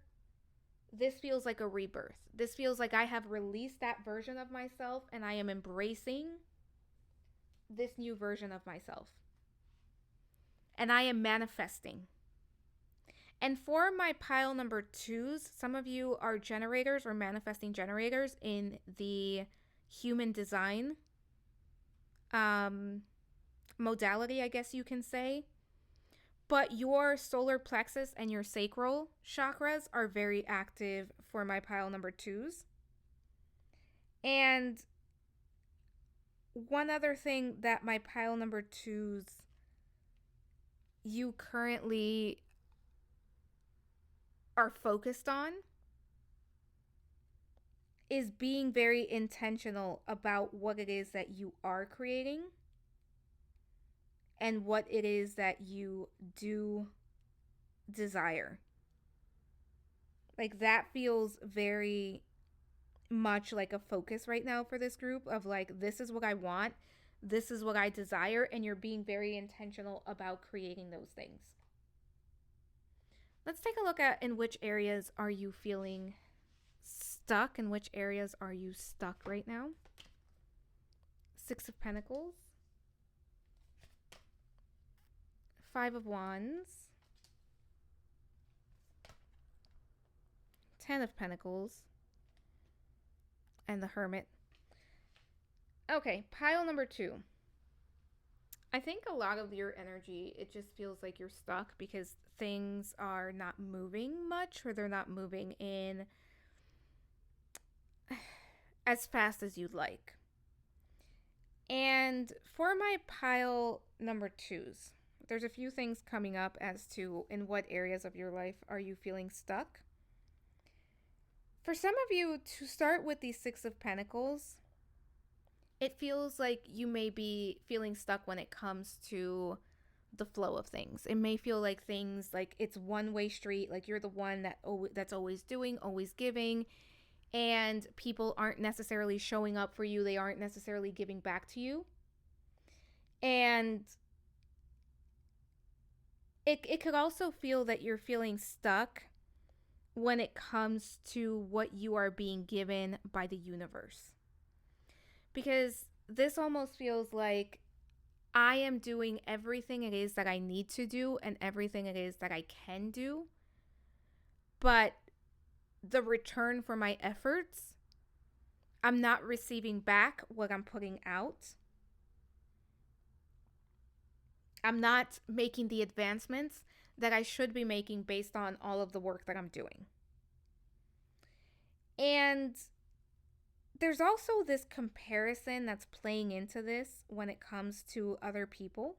this feels like a rebirth. This feels like I have released that version of myself and I am embracing this new version of myself. And I am manifesting. And for my pile number twos, some of you are generators or manifesting generators in the human design modality, I guess you can say. But your solar plexus and your sacral chakras are very active for my pile number twos. And one other thing that my pile number twos, you currently are focused on, is being very intentional about what it is that you are creating and what it is that you do desire. Like that feels very much like a focus right now for this group of like, this is what I want, this is what I desire, and you're being very intentional about creating those things. Let's take a look at in which areas are you feeling stuck, in which areas are you stuck right now. Six of Pentacles, Five of Wands, Ten of Pentacles, and the Hermit. Okay, pile number two. I think a lot of your energy, it just feels like you're stuck because things are not moving much, or they're not moving in as fast as you'd like. And for my pile number twos, there's a few things coming up as to in what areas of your life are you feeling stuck. For some of you, to start with the Six of Pentacles, it feels like you may be feeling stuck when it comes to the flow of things. It may feel like things like it's one-way street, like you're the one that's always doing, always giving, and people aren't necessarily showing up for you. They aren't necessarily giving back to you. And it could also feel that you're feeling stuck when it comes to what you are being given by the universe. Because this almost feels like I am doing everything it is that I need to do and everything it is that I can do. But the return for my efforts, I'm not receiving back what I'm putting out. I'm not making the advancements that I should be making based on all of the work that I'm doing. And there's also this comparison that's playing into this when it comes to other people,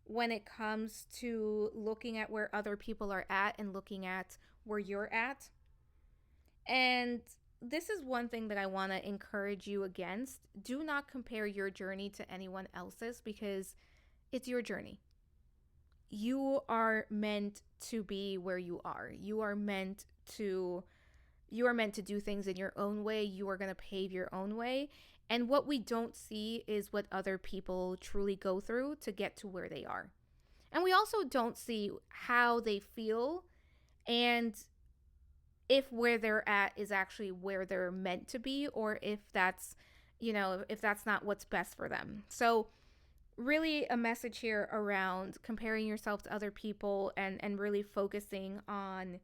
when it comes to looking at where other people are at and looking at where you're at. And this is one thing that I want to encourage you against. Do not compare your journey to anyone else's, because it's your journey. You are meant to be where you are. You are meant to do things in your own way. You are going to pave your own way. And what we don't see is what other people truly go through to get to where they are. And we also don't see how they feel and if where they're at is actually where they're meant to be, or if that's, if that's not what's best for them. So really a message here around comparing yourself to other people and really focusing on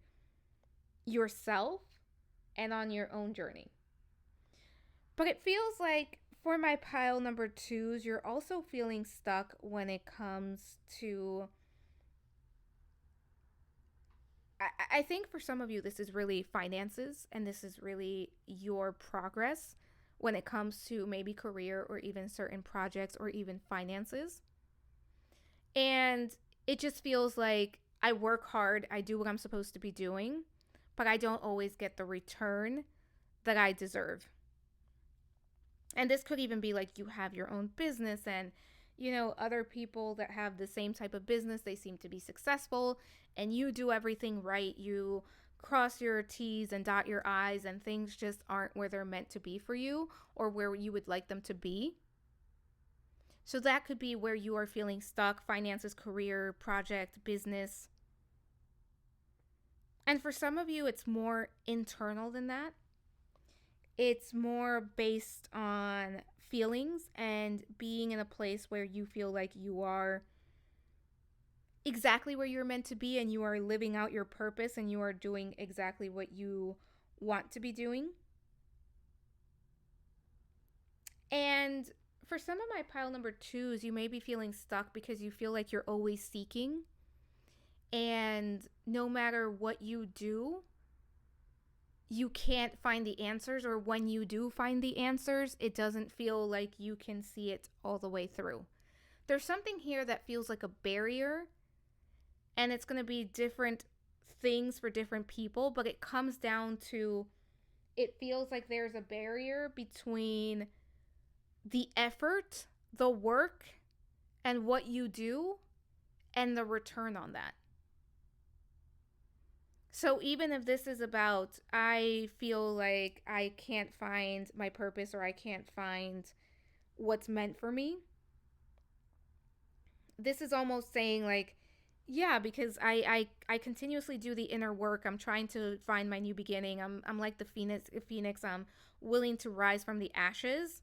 yourself and on your own journey. But it feels like for my pile number twos, you're also feeling stuck when it comes to, I think for some of you, this is really finances, and this is really your progress when it comes to maybe career or even certain projects or even finances. And it just feels like I work hard, I do what I'm supposed to be doing, but I don't always get the return that I deserve. And this could even be like you have your own business and, other people that have the same type of business, they seem to be successful and you do everything right. You cross your T's and dot your I's and things just aren't where they're meant to be for you or where you would like them to be. So that could be where you are feeling stuck: finances, career, project, business. And for some of you, it's more internal than that. It's more based on feelings and being in a place where you feel like you are exactly where you're meant to be and you are living out your purpose and you are doing exactly what you want to be doing. And for some of my pile number twos, you may be feeling stuck because you feel like you're always seeking. And no matter what you do, you can't find the answers, or when you do find the answers, it doesn't feel like you can see it all the way through. There's something here that feels like a barrier, and it's going to be different things for different people, but it comes down to, it feels like there's a barrier between the effort, the work, and what you do, and the return on that. So even if this is about, I feel like I can't find my purpose or I can't find what's meant for me, this is almost saying like, yeah, because I continuously do the inner work. I'm trying to find my new beginning. I'm like the phoenix. I'm willing to rise from the ashes,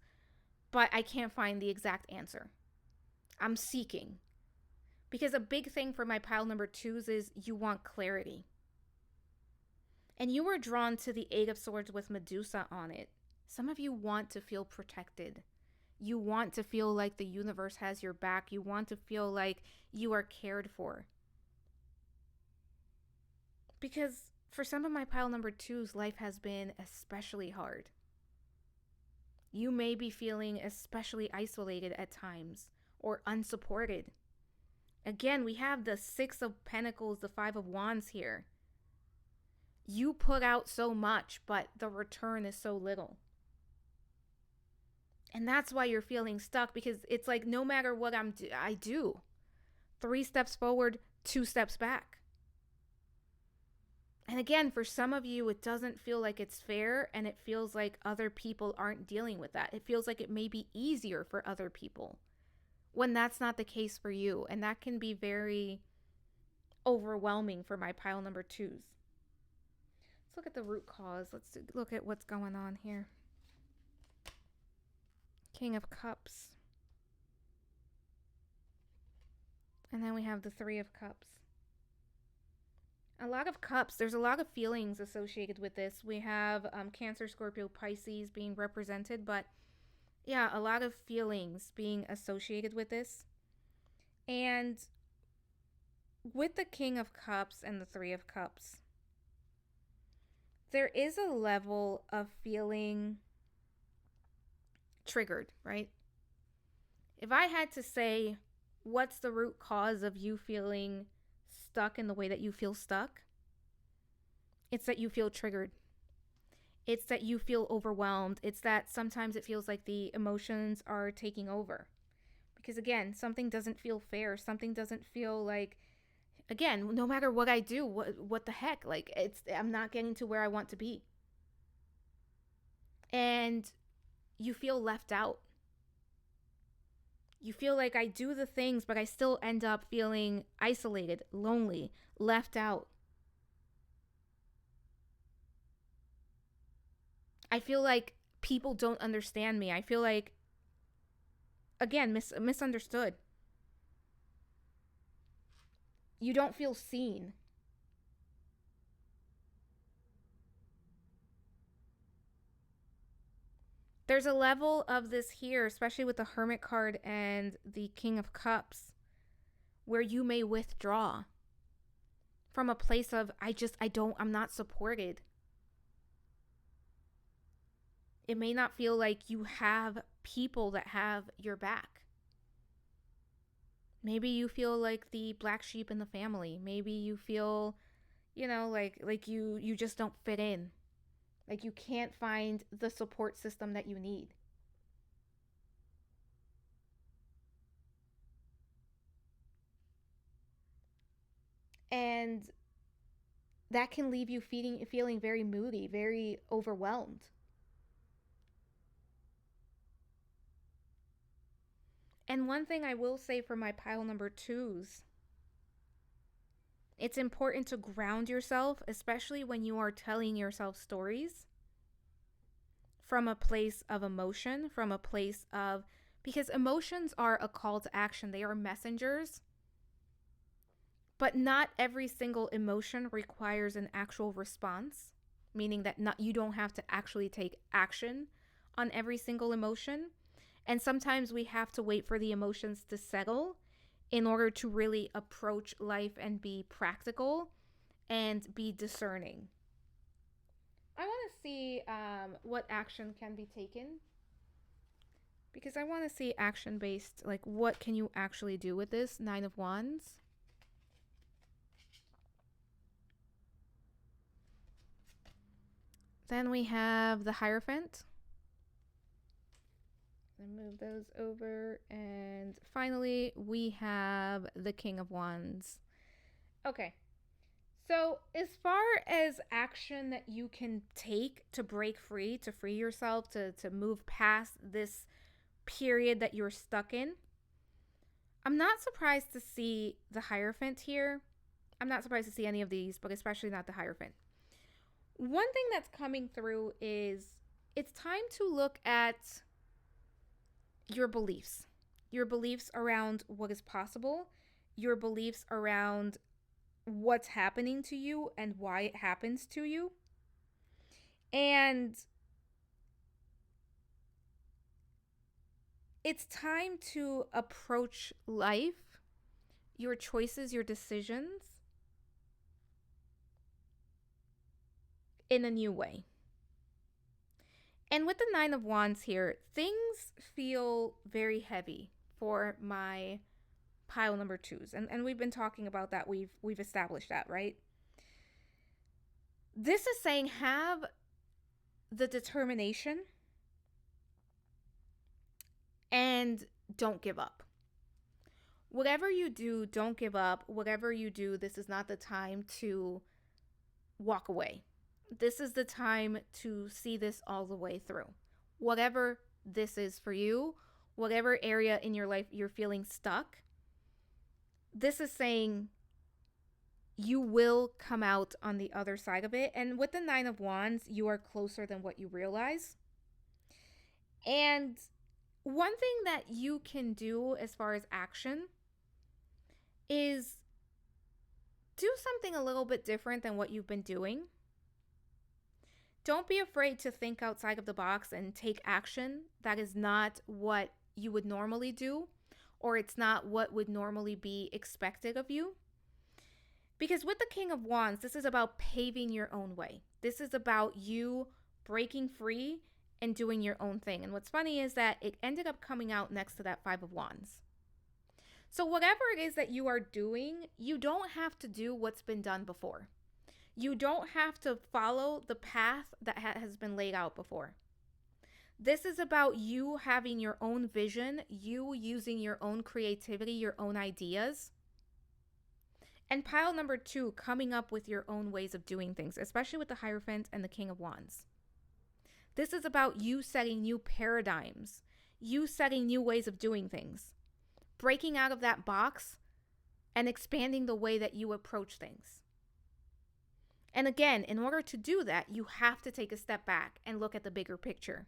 but I can't find the exact answer. I'm seeking. Because a big thing for my pile number twos is you want clarity. And you were drawn to the Eight of Swords with Medusa on it. Some of you want to feel protected. You want to feel like the universe has your back. You want to feel like you are cared for. Because for some of my pile number twos, life has been especially hard. You may be feeling especially isolated at times or unsupported. Again, we have the Six of Pentacles, the Five of Wands here. You put out so much, but the return is so little. And that's why you're feeling stuck, because it's like no matter what I do, 3 steps forward, 2 steps back. And again, for some of you, it doesn't feel like it's fair, and it feels like other people aren't dealing with that. It feels like it may be easier for other people when that's not the case for you. And that can be very overwhelming for my pile number twos. Let's look at the root cause. Let's look at what's going on here. King of Cups. And then we have the Three of Cups. A lot of cups. There's a lot of feelings associated with this. We have Cancer, Scorpio, Pisces being represented. But yeah, a lot of feelings being associated with this. And with the King of Cups and the Three of Cups, there is a level of feeling triggered, right? If I had to say, what's the root cause of you feeling stuck in the way that you feel stuck? It's that you feel triggered. It's that you feel overwhelmed. It's that sometimes it feels like the emotions are taking over. Because again, something doesn't feel fair. Something doesn't feel like, again, no matter what I do, what the heck? Like, I'm not getting to where I want to be. And you feel left out. You feel like I do the things, but I still end up feeling isolated, lonely, left out. I feel like people don't understand me. I feel like, again, misunderstood. You don't feel seen. There's a level of this here, especially with the Hermit card and the King of Cups, where you may withdraw from a place of, I'm not supported. It may not feel like you have people that have your back. Maybe you feel like the black sheep in the family. Maybe you feel, like you just don't fit in. Like you can't find the support system that you need. And that can leave you feeling very moody, very overwhelmed. And one thing I will say for my pile number twos, it's important to ground yourself, especially when you are telling yourself stories, from a place of emotion, from a place of, because emotions are a call to action. They are messengers. But not every single emotion requires an actual response, meaning that you don't have to actually take action on every single emotion. And sometimes we have to wait for the emotions to settle in order to really approach life and be practical and be discerning. I want to see what action can be taken, because I want to see action based, like what can you actually do with this? Nine of Wands. Then we have the Hierophant. And move those over. And finally, we have the King of Wands. Okay. So as far as action that you can take to break free, to free yourself, to move past this period that you're stuck in, I'm not surprised to see the Hierophant here. I'm not surprised to see any of these, but especially not the Hierophant. One thing that's coming through is it's time to look at your beliefs around what is possible, your beliefs around what's happening to you and why it happens to you. And it's time to approach life, your choices, your decisions in a new way. And with the Nine of Wands here, things feel very heavy for my pile number twos. And we've been talking about that. We've established that, right? This is saying have the determination and don't give up. Whatever you do, don't give up. Whatever you do, this is not the time to walk away. This is the time to see this all the way through. Whatever this is for you, whatever area in your life you're feeling stuck, this is saying you will come out on the other side of it. And with the Nine of Wands, you are closer than what you realize. And one thing that you can do as far as action is do something a little bit different than what you've been doing. Don't be afraid to think outside of the box and take action. That is not what you would normally do, or it's not what would normally be expected of you. Because with the King of Wands, this is about paving your own way. This is about you breaking free and doing your own thing. And what's funny is that it ended up coming out next to that Five of Wands. So whatever it is that you are doing, you don't have to do what's been done before. You don't have to follow the path that has been laid out before. This is about you having your own vision, you using your own creativity, your own ideas. And pile number two, coming up with your own ways of doing things, especially with the Hierophant and the King of Wands. This is about you setting new paradigms, you setting new ways of doing things, breaking out of that box and expanding the way that you approach things. And again, in order to do that, you have to take a step back and look at the bigger picture.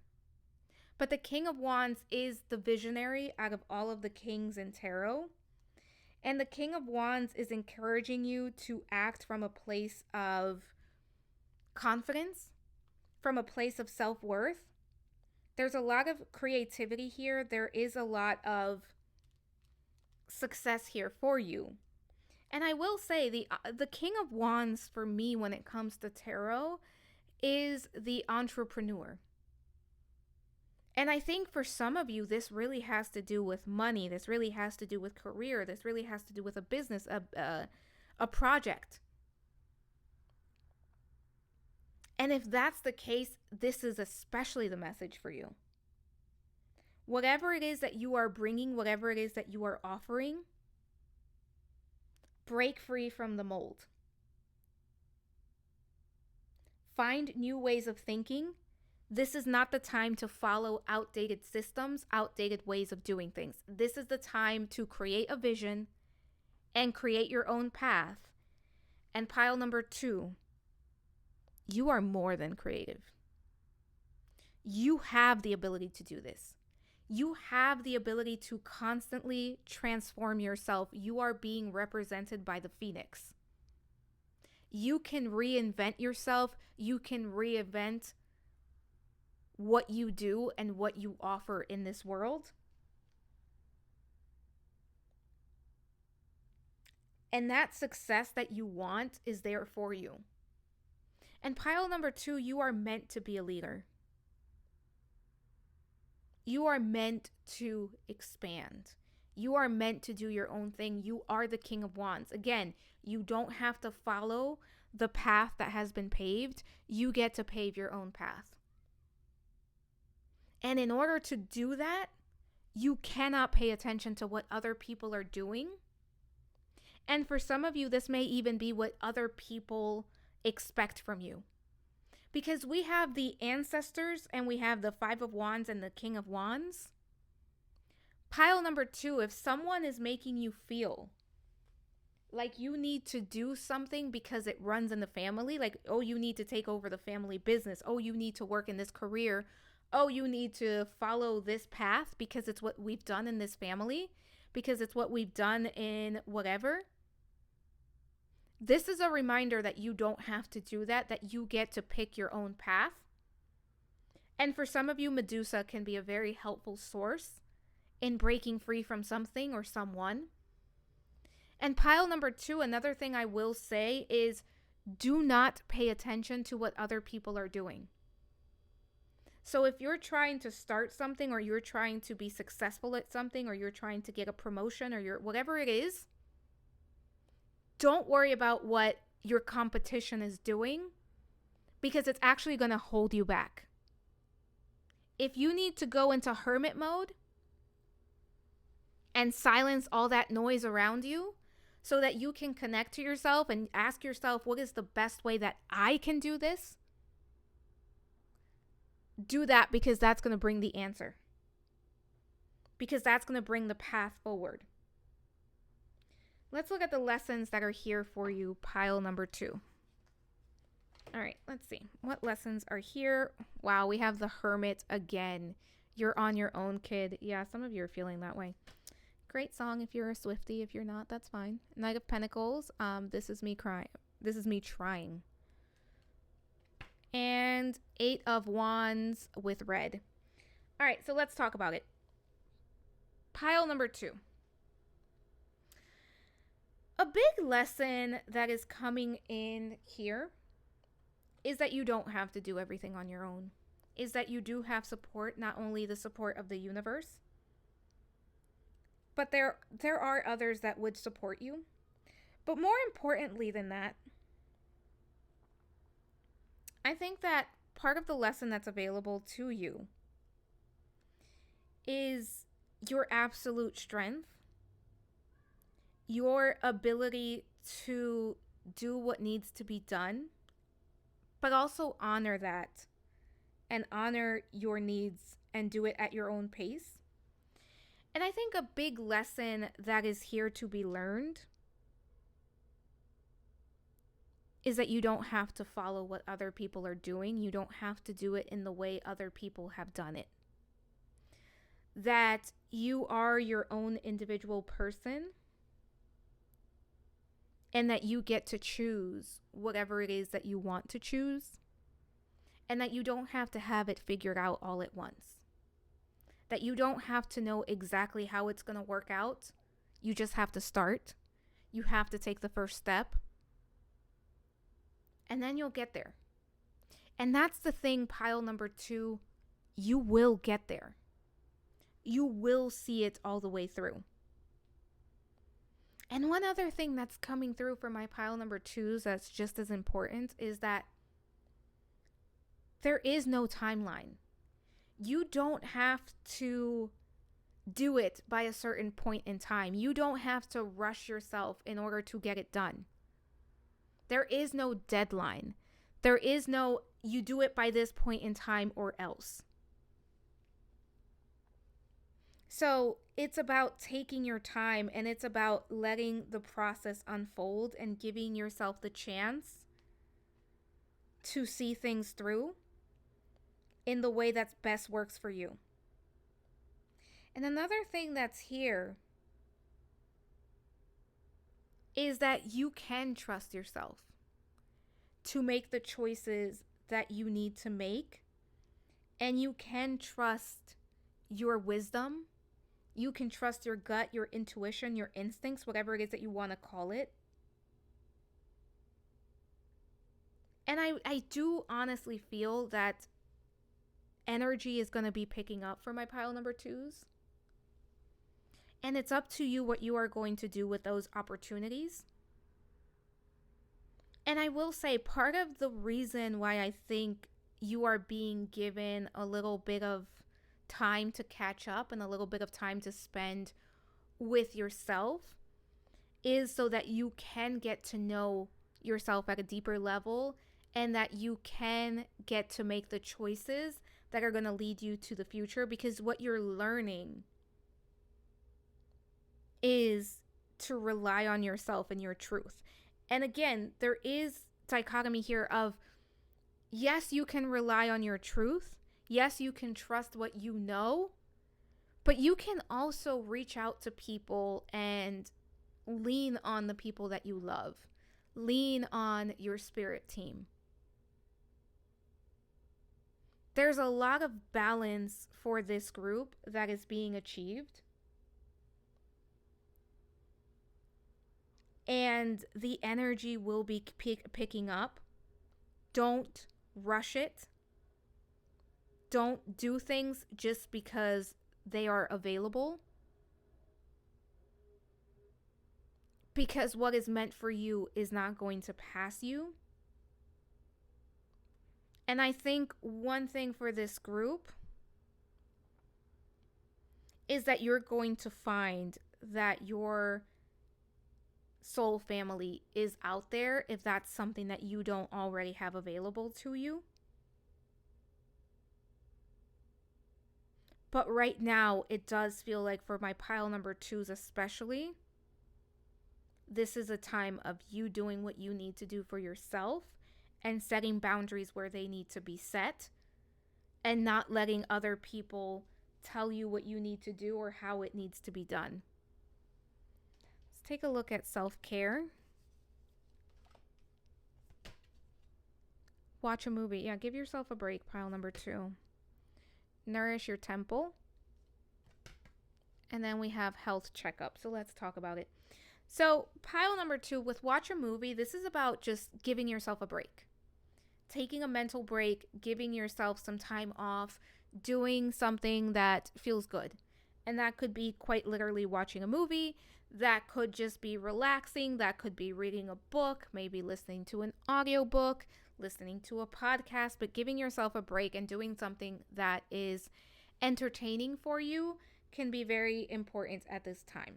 But the King of Wands is the visionary out of all of the kings in tarot. And the King of Wands is encouraging you to act from a place of confidence, from a place of self-worth. There's a lot of creativity here. There is a lot of success here for you. And I will say the King of Wands for me when it comes to tarot is the entrepreneur. And I think for some of you, this really has to do with money. This really has to do with career. This really has to do with a business, a project. And if that's the case, this is especially the message for you. Whatever it is that you are bringing, whatever it is that you are offering, break free from the mold. Find new ways of thinking. This is not the time to follow outdated systems, outdated ways of doing things. This is the time to create a vision and create your own path. And pile number two, you are more than creative. You have the ability to do this. You have the ability to constantly transform yourself. You are being represented by the Phoenix. You can reinvent yourself. You can reinvent what you do and what you offer in this world. And that success that you want is there for you. And pile number two, you are meant to be a leader. You are meant to expand. You are meant to do your own thing. You are the King of Wands. Again, you don't have to follow the path that has been paved. You get to pave your own path. And in order to do that, you cannot pay attention to what other people are doing. And for some of you, this may even be what other people expect from you. Because we have the ancestors and we have the Five of Wands and the King of Wands. Pile number two, if someone is making you feel like you need to do something because it runs in the family, like, oh, you need to take over the family business. Oh, you need to work in this career. Oh, you need to follow this path because it's what we've done in this family, because it's what we've done in whatever. This is a reminder that you don't have to do that, that you get to pick your own path. And for some of you, Medusa can be a very helpful source in breaking free from something or someone. And pile number 2, another thing I will say is do not pay attention to what other people are doing. So if you're trying to start something, or you're trying to be successful at something, or you're trying to get a promotion, or whatever it is, don't worry about what your competition is doing, because it's actually going to hold you back. If you need to go into hermit mode and silence all that noise around you so that you can connect to yourself and ask yourself, what is the best way that I can do this? Do that, because that's going to bring the answer. Because that's going to bring the path forward. Let's look at the lessons that are here for you, pile number 2. All right, let's see. What lessons are here? Wow, we have the Hermit again. You're on your own, kid. Yeah, some of you are feeling that way. Great song if you're a Swiftie. If you're not, that's fine. Knight of Pentacles. This is me crying. This is me trying. And 8 of Wands with red. All right, so let's talk about it. Pile number 2. A big lesson that is coming in here is that you don't have to do everything on your own. Is that you do have support, not only the support of the universe, but there are others that would support you. But more importantly than that, I think that part of the lesson that's available to you is your absolute strength, your ability to do what needs to be done, but also honor that and honor your needs and do it at your own pace. And I think a big lesson that is here to be learned is that you don't have to follow what other people are doing. You don't have to do it in the way other people have done it. That you are your own individual person, and that you get to choose whatever it is that you want to choose, and that you don't have to have it figured out all at once. That you don't have to know exactly how it's going to work out. You just have to start. You have to take the first step, and then you'll get there. And that's the thing, pile number 2, you will get there. You will see it all the way through. And one other thing that's coming through for my pile number 2s that's just as important is that there is no timeline. You don't have to do it by a certain point in time. You don't have to rush yourself in order to get it done. There is no deadline. There is no, you do it by this point in time or else. So it's about taking your time, and it's about letting the process unfold and giving yourself the chance to see things through in the way that best works for you. And another thing that's here is that you can trust yourself to make the choices that you need to make, and you can trust your wisdom. You can trust your gut, your intuition, your instincts, whatever it is that you want to call it. And I do honestly feel that energy is going to be picking up for my pile number 2s. And it's up to you what you are going to do with those opportunities. And I will say, part of the reason why I think you are being given a little bit of time to catch up and a little bit of time to spend with yourself is so that you can get to know yourself at a deeper level, and that you can get to make the choices that are going to lead you to the future, because what you're learning is to rely on yourself and your truth. And again, there is dichotomy here of, yes, you can rely on your truth. Yes, you can trust what you know, but you can also reach out to people and lean on the people that you love. Lean on your spirit team. There's a lot of balance for this group that is being achieved. and the energy will be picking up. Don't rush it. Don't do things just because they are available. Because what is meant for you is not going to pass you. And I think one thing for this group is that you're going to find that your soul family is out there if that's something that you don't already have available to you. But right now, it does feel like for my pile number 2s especially, this is a time of you doing what you need to do for yourself and setting boundaries where they need to be set and not letting other people tell you what you need to do or how it needs to be done. Let's take a look at self-care. Watch a movie. Yeah, give yourself a break, pile number 2. Nourish your temple. And then we have health checkup. So let's talk about it. So pile number 2 with watch a movie, this is about just giving yourself a break. Taking a mental break, giving yourself some time off, doing something that feels good. And that could be quite literally watching a movie. That could just be relaxing. That could be reading a book, maybe listening to an audiobook, listening to a podcast, but giving yourself a break and doing something that is entertaining for you can be very important at this time.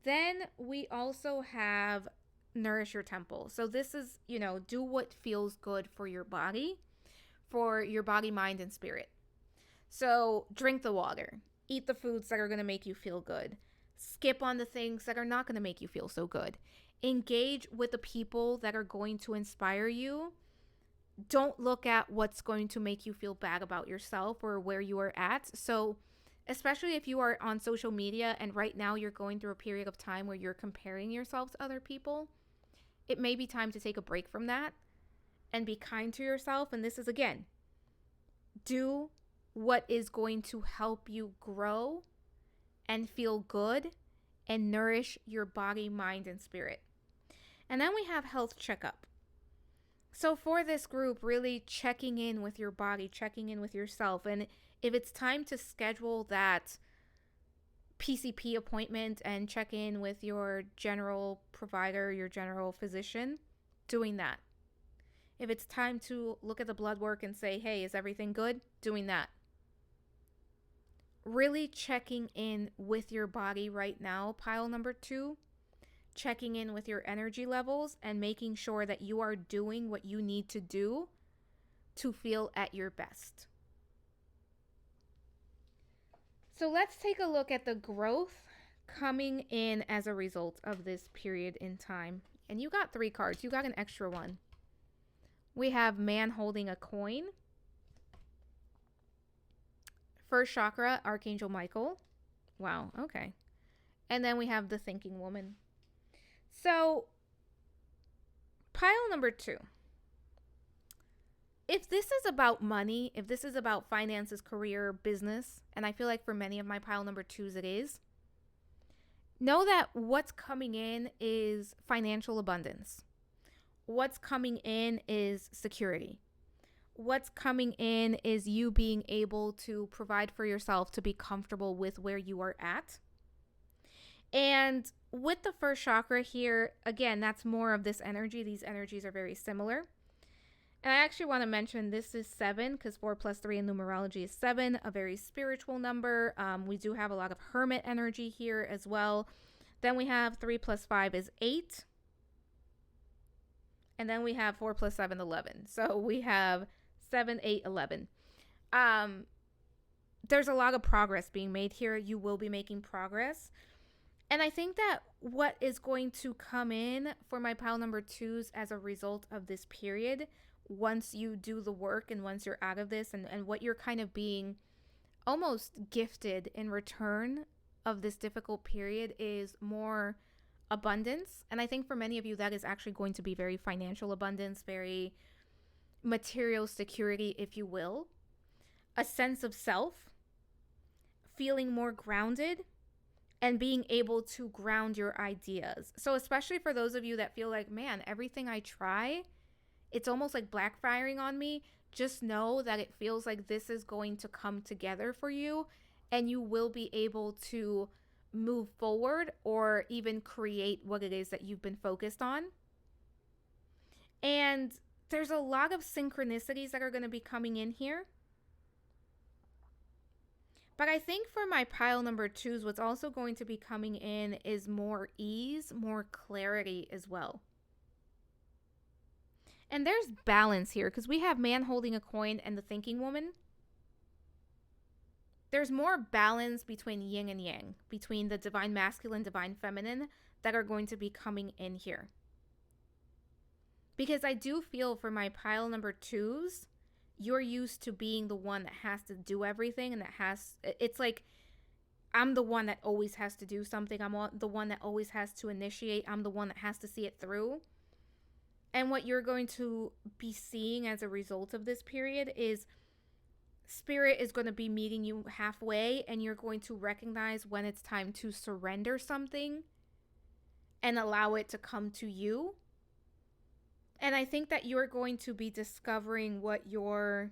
Then we also have nourish your temple. So this is, do what feels good for your body, mind, and spirit. So drink the water, eat the foods that are going to make you feel good, skip on the things that are not going to make you feel so good. Engage with the people that are going to inspire you. Don't look at what's going to make you feel bad about yourself or where you are at. So especially if you are on social media and right now you're going through a period of time where you're comparing yourself to other people, it may be time to take a break from that and be kind to yourself. And this is, again, do what is going to help you grow and feel good and nourish your body, mind, and spirit. And then we have health checkup. So for this group, really checking in with your body, checking in with yourself. And if it's time to schedule that PCP appointment and check in with your general provider, your general physician, doing that. If it's time to look at the blood work and say, hey, is everything good? Doing that. Really checking in with your body right now, pile number 2. Checking in with your energy levels and making sure that you are doing what you need to do to feel at your best. So let's take a look at the growth coming in as a result of this period in time. And you got 3 cards. You got an extra one. We have man holding a coin. First chakra, Archangel Michael. Wow, okay. And then we have the thinking woman. So, pile number 2. If this is about money, if this is about finances, career, business, and I feel like for many of my pile number 2s it is, know that what's coming in is financial abundance. What's coming in is security. What's coming in is you being able to provide for yourself to be comfortable with where you are at. And with the first chakra here, again, that's more of this energy. These energies are very similar. And I actually want to mention this is 7 because 4 plus 3 in numerology is 7, a very spiritual number. We do have a lot of hermit energy here as well. Then we have 3 plus 5 is 8. And then we have 4 plus 7, 11. So we have 7, 8, 11. There's a lot of progress being made here. You will be making progress. And I think that what is going to come in for my pile number 2s as a result of this period, once you do the work and once you're out of this and what you're kind of being almost gifted in return of this difficult period is more abundance. And I think for many of you, that is actually going to be very financial abundance, very material security, if you will, a sense of self, feeling more grounded, and being able to ground your ideas. So especially for those of you that feel like, man, everything I try, it's almost like backfiring on me, just know that it feels like this is going to come together for you and you will be able to move forward or even create what it is that you've been focused on. And there's a lot of synchronicities that are going to be coming in here. But I think for my pile number 2s, what's also going to be coming in is more ease, more clarity as well. And there's balance here because we have man holding a coin and the thinking woman. There's more balance between yin and yang, between the divine masculine, divine feminine that are going to be coming in here. Because I do feel for my pile number 2s, you're used to being the one that has to do everything and it's like, I'm the one that always has to do something. I'm the one that always has to initiate. I'm the one that has to see it through. And what you're going to be seeing as a result of this period is Spirit is going to be meeting you halfway, and you're going to recognize when it's time to surrender something and allow it to come to you. And I think that you're going to be discovering what your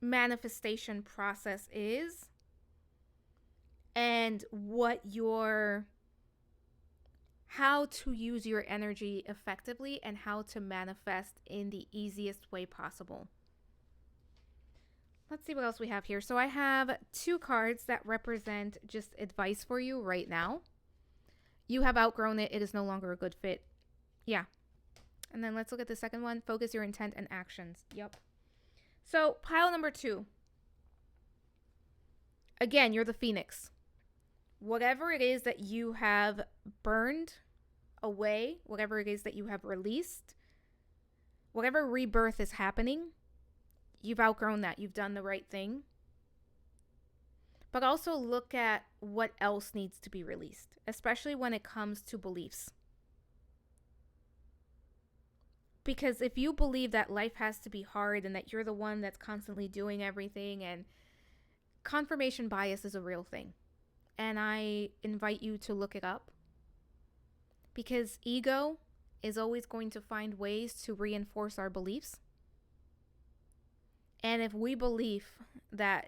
manifestation process is and how to use your energy effectively and how to manifest in the easiest way possible. Let's see what else we have here. So I have 2 cards that represent just advice for you right now. You have outgrown it. It is no longer a good fit. Yeah. And then let's look at the second one. Focus your intent and actions. Yep. So pile number 2. Again, you're the phoenix. Whatever it is that you have burned away, whatever it is that you have released, whatever rebirth is happening, you've outgrown that. You've done the right thing. But also look at what else needs to be released, especially when it comes to beliefs. Because if you believe that life has to be hard and that you're the one that's constantly doing everything, and confirmation bias is a real thing. And I invite you to look it up. Because ego is always going to find ways to reinforce our beliefs. And if we believe that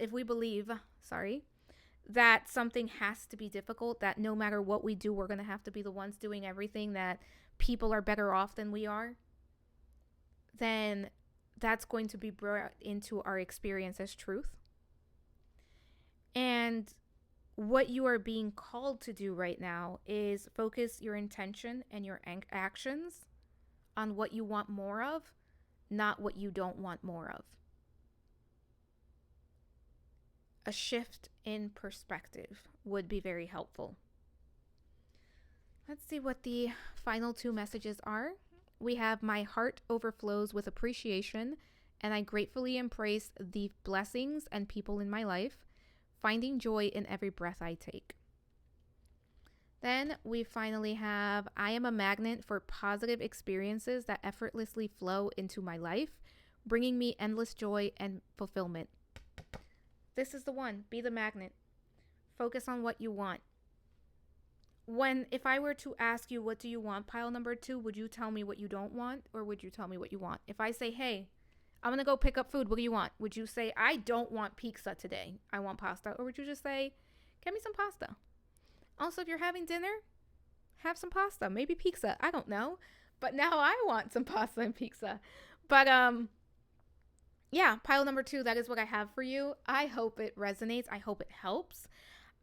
something has to be difficult, that no matter what we do, we're going to have to be the ones doing everything, that people are better off than we are, then that's going to be brought into our experience as truth. And what you are being called to do right now is focus your intention and your actions on what you want more of, not what you don't want more of. A shift in perspective would be very helpful. Let's see what the final 2 messages are. We have my heart overflows with appreciation, and I gratefully embrace the blessings and people in my life, finding joy in every breath I take. Then we finally have, I am a magnet for positive experiences that effortlessly flow into my life, bringing me endless joy and fulfillment. This is the one. Be the magnet. Focus on what you want. If I were to ask you, what do you want, pile number 2, would you tell me what you don't want, or would you tell me what you want? If I say, hey, I'm going to go pick up food, what do you want? Would you say, I don't want pizza today, I want pasta? Or would you just say, get me some pasta? Also, if you're having dinner, have some pasta, maybe pizza, I don't know. But now I want some pasta and pizza. But yeah, pile number 2, that is what I have for you. I hope it resonates. I hope it helps.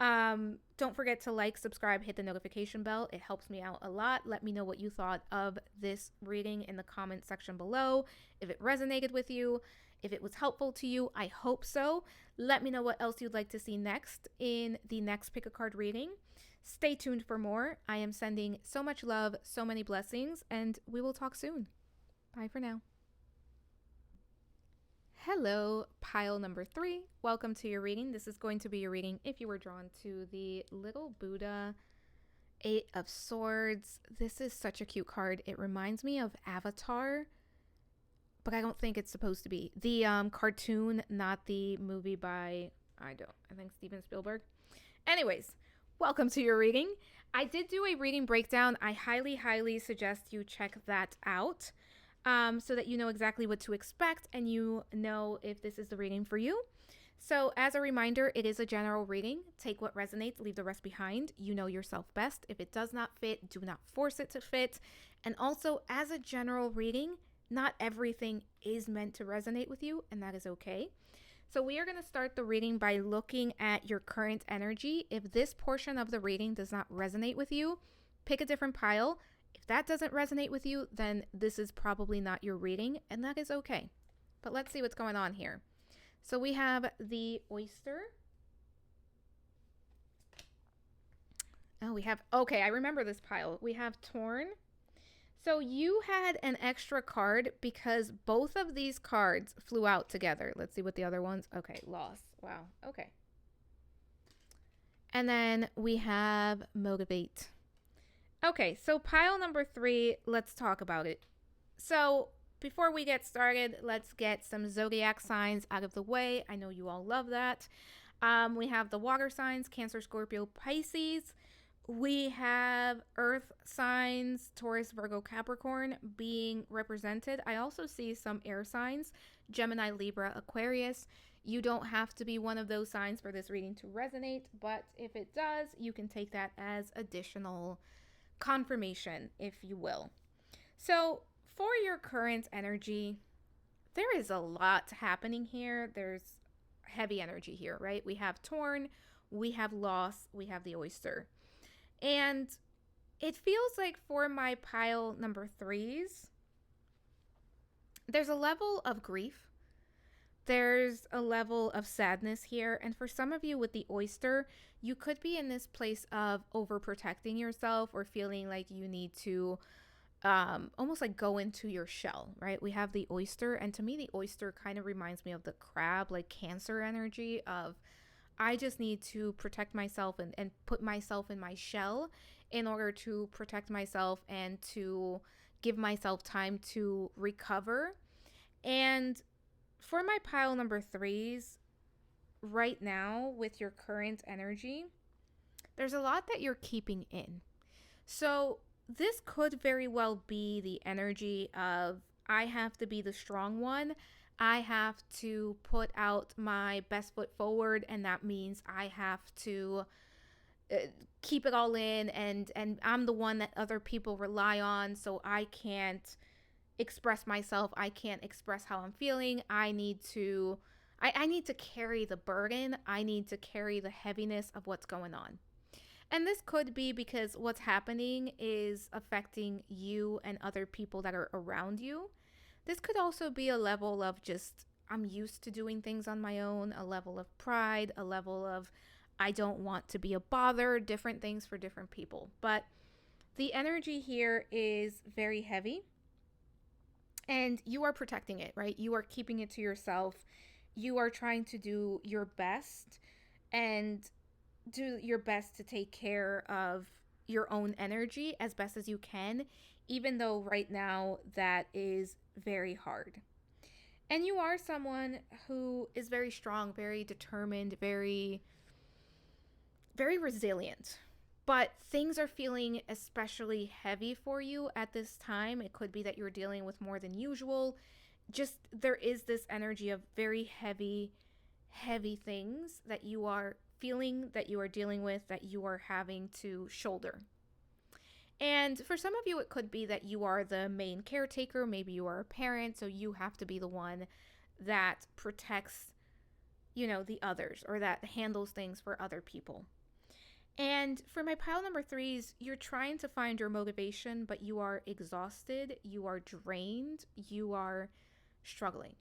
Don't forget to like, subscribe, hit the notification bell. It helps me out a lot. Let me know what you thought of this reading in the comment section below. If it resonated with you, if it was helpful to you, I hope so. Let me know what else you'd like to see next in the next pick a card reading. Stay tuned for more. I am sending so much love, so many blessings, and we will talk soon. Bye for now. Hello, pile number 3. Welcome to your reading. This is going to be your reading if you were drawn to the little Buddha, 8 of Swords. This is such a cute card. It reminds me of Avatar, but I don't think it's supposed to be. The cartoon, not the movie by, I think Steven Spielberg. Anyways, Welcome to your reading. I did do a reading breakdown. I highly suggest you check that out so that you know exactly what to expect and you know if this is the reading for you. So, as a reminder, it is a general reading. Take what resonates, leave the rest behind. You know yourself best. If it does not fit, do not force it to fit. And also, as a general reading, not everything is meant to resonate with you, and that is okay. So we are going to start the reading by looking at your current energy. If this portion of the reading does not resonate with you, pick a different pile. If that doesn't resonate with you, then this is probably not your reading, and that is okay. But let's see what's going on here. So we have the oyster. Okay, I remember this pile. We have torn. So you had an extra card because both of these cards flew out together. Let's see what the other ones. Okay, loss. Wow. Okay. And then we have motivate. Okay, so pile number 3, let's talk about it. So before we get started, let's get some zodiac signs out of the way. I know you all love that. We have the water signs, Cancer, Scorpio, Pisces. We have earth signs, Taurus, Virgo, Capricorn being represented. I also see some air signs, Gemini, Libra, Aquarius. You don't have to be one of those signs for this reading to resonate, but if it does, you can take that as additional confirmation, if you will. So for your current energy, there is a lot happening here. There's heavy energy here, right? We have torn, we have loss, we have the oyster. And it feels like for my pile number 3s, there's a level of grief. There's a level of sadness here. And for some of you with the oyster, you could be in this place of overprotecting yourself or feeling like you need to almost like go into your shell, right? We have the oyster. And to me, the oyster kind of reminds me of the crab, like Cancer energy of I just need to protect myself and put myself in my shell in order to protect myself and to give myself time to recover. And for my pile number 3s, right now with your current energy, there's a lot that you're keeping in. So this could very well be the energy of I have to be the strong one. I have to put out my best foot forward, and that means I have to keep it all in, and I'm the one that other people rely on, so I can't express myself. I can't express how I'm feeling. I need to carry the burden. I need to carry the heaviness of what's going on. And this could be because what's happening is affecting you and other people that are around you. This could also be a level of just, I'm used to doing things on my own, a level of pride, a level of, I don't want to be a bother, different things for different people. But the energy here is very heavy and you are protecting it, right? You are keeping it to yourself. You are trying to do your best and do your best to take care of your own energy as best as you can, even though right now that is very hard. And you are someone who is very strong, very determined, very resilient. But things are feeling especially heavy for you at this time. It could be that you're dealing with more than usual. Just there is this energy of very heavy things that you are feeling, that you are dealing with, that you are having to shoulder. And for some of you, it could be that you are the main caretaker. Maybe you are a parent, so you have to be the one that protects, the others or that handles things for other people. And for my pile number 3s, you're trying to find your motivation, but you are exhausted, you are drained, you are struggling.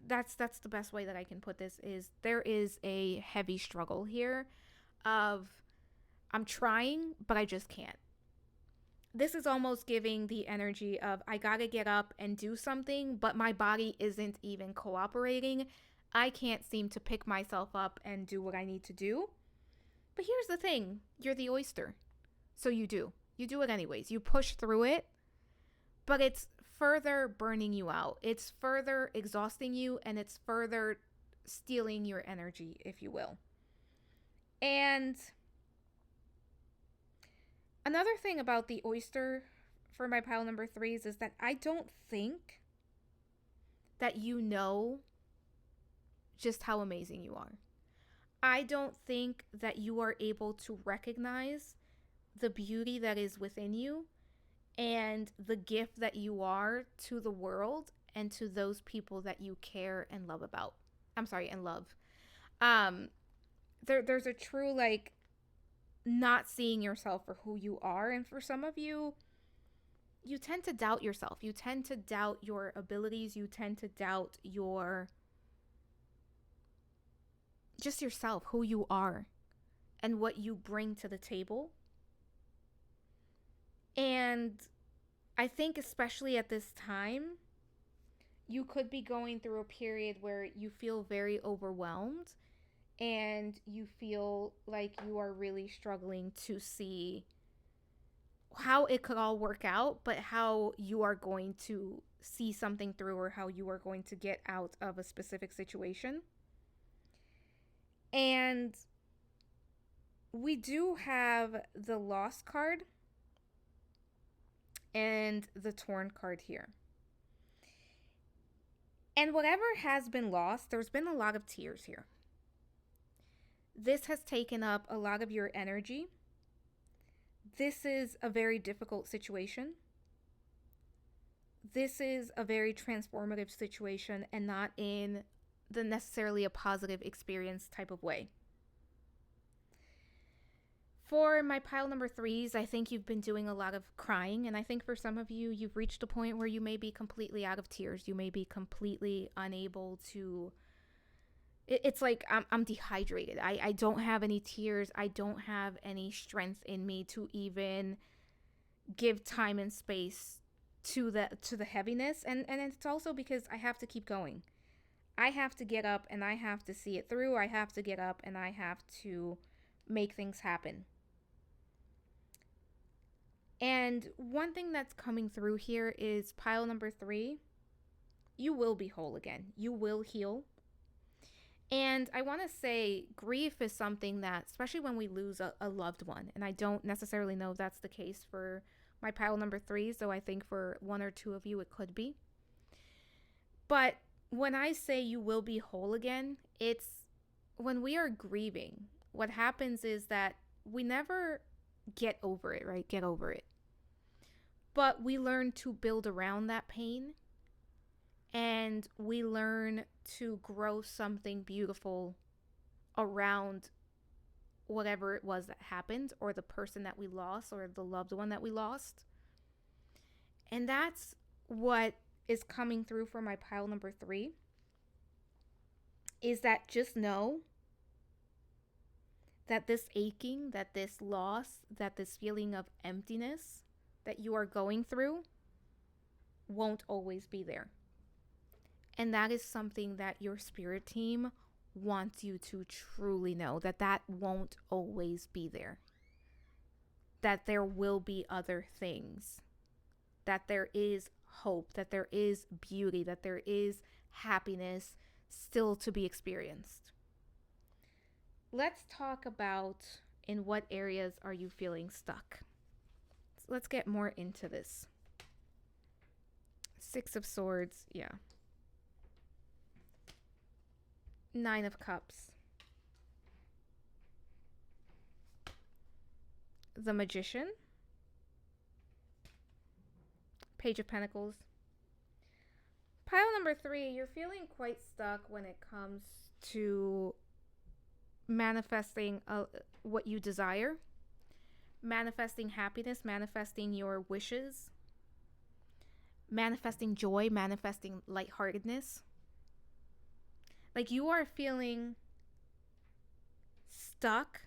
That's the best way that I can put this is there is a heavy struggle here of I'm trying, but I just can't. This is almost giving the energy of I gotta get up and do something, but my body isn't even cooperating. I can't seem to pick myself up and do what I need to do. But here's the thing, you're the oyster. So you do it anyways. You push through it, but it's further burning you out. It's further exhausting you, and it's further stealing your energy, if you will. And another thing about the oyster for my pile number threes is that I don't think that you know just how amazing you are. I don't think that you are able to recognize the beauty that is within you and the gift that you are to the world and to those people that you care and love about. I'm sorry, and love. Um, there's a true like not seeing yourself for who you are, and for some of you, you tend to doubt yourself. You tend to doubt your abilities. You tend to doubt your just yourself, who you are, and what you bring to the table. And I think, especially at this time, you could be going through a period where you feel very overwhelmed and you feel like you are really struggling to see how it could all work out, but how you are going to see something through or how you are going to get out of a specific situation. And we do have the lost card and the torn card here. And whatever has been lost, there's been a lot of tears here. This has taken up a lot of your energy. This is a very difficult situation. This is a very transformative situation and not in the necessarily a positive experience type of way. For my pile number threes, I think you've been doing a lot of crying. And I think for some of you, you've reached a point where you may be completely out of tears. You may be completely unable to. It's like I'm dehydrated. I don't have any tears. I don't have any strength in me to even give time and space to the heaviness. And it's also because I have to keep going. I have to get up and I have to see it through. I have to get up and I have to make things happen. And one thing that's coming through here is pile number three. You will be whole again. You will heal. And I want to say grief is something that, especially when we lose a loved one, and I don't necessarily know if that's the case for my pile number threes, though I think for one or two of you it could be. But when I say you will be whole again, it's when we are grieving, what happens is that we never get over it, right? Get over it. But we learn to build around that pain and we learn to grow something beautiful around whatever it was that happened or the person that we lost or the loved one that we lost. And that's what is coming through for my pile number three, is that just know that this aching, that this loss, that this feeling of emptiness that you are going through won't always be there. And that is something that your spirit team wants you to truly know, that won't always be there. That there will be other things. That there is hope, that there is beauty, that there is happiness still to be experienced. Let's talk about in what areas are you feeling stuck. So let's get more into this. Six of Swords, yeah. Nine of Cups. The Magician. Page of Pentacles. Pile number three, you're feeling quite stuck when it comes to manifesting what you desire, manifesting happiness, manifesting your wishes, manifesting joy, manifesting lightheartedness. Like you are feeling stuck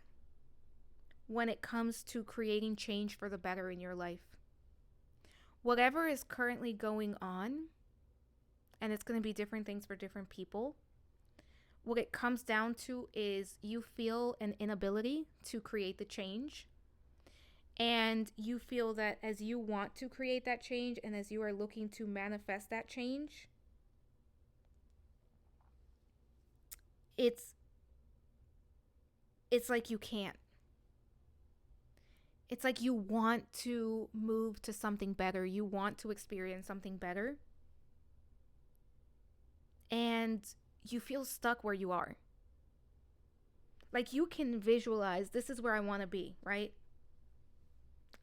when it comes to creating change for the better in your life. Whatever is currently going on, and it's going to be different things for different people, what it comes down to is you feel an inability to create the change. And you feel that as you want to create that change and as you are looking to manifest that change, it's it's like you can't. It's like you want to move to something better. You want to experience something better. And you feel stuck where you are. Like you can visualize, this is where I want to be, right?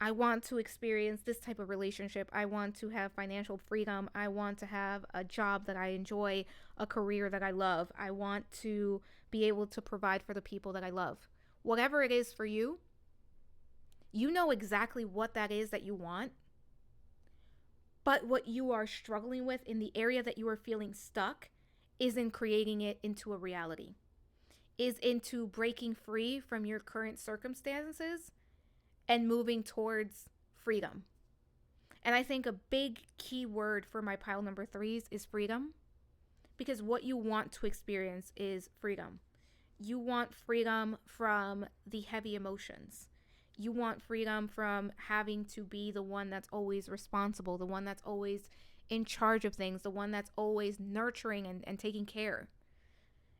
I want to experience this type of relationship. I want to have financial freedom. I want to have a job that I enjoy, a career that I love. I want to be able to provide for the people that I love. Whatever it is for you, you know exactly what that is that you want. But what you are struggling with in the area that you are feeling stuck is in creating it into a reality, is into breaking free from your current circumstances and moving towards freedom. And I think a big key word for my pile number 3s is freedom, because what you want to experience is freedom. You want freedom from the heavy emotions. You want freedom from having to be the one that's always responsible, the one that's always in charge of things, the one that's always nurturing and taking care.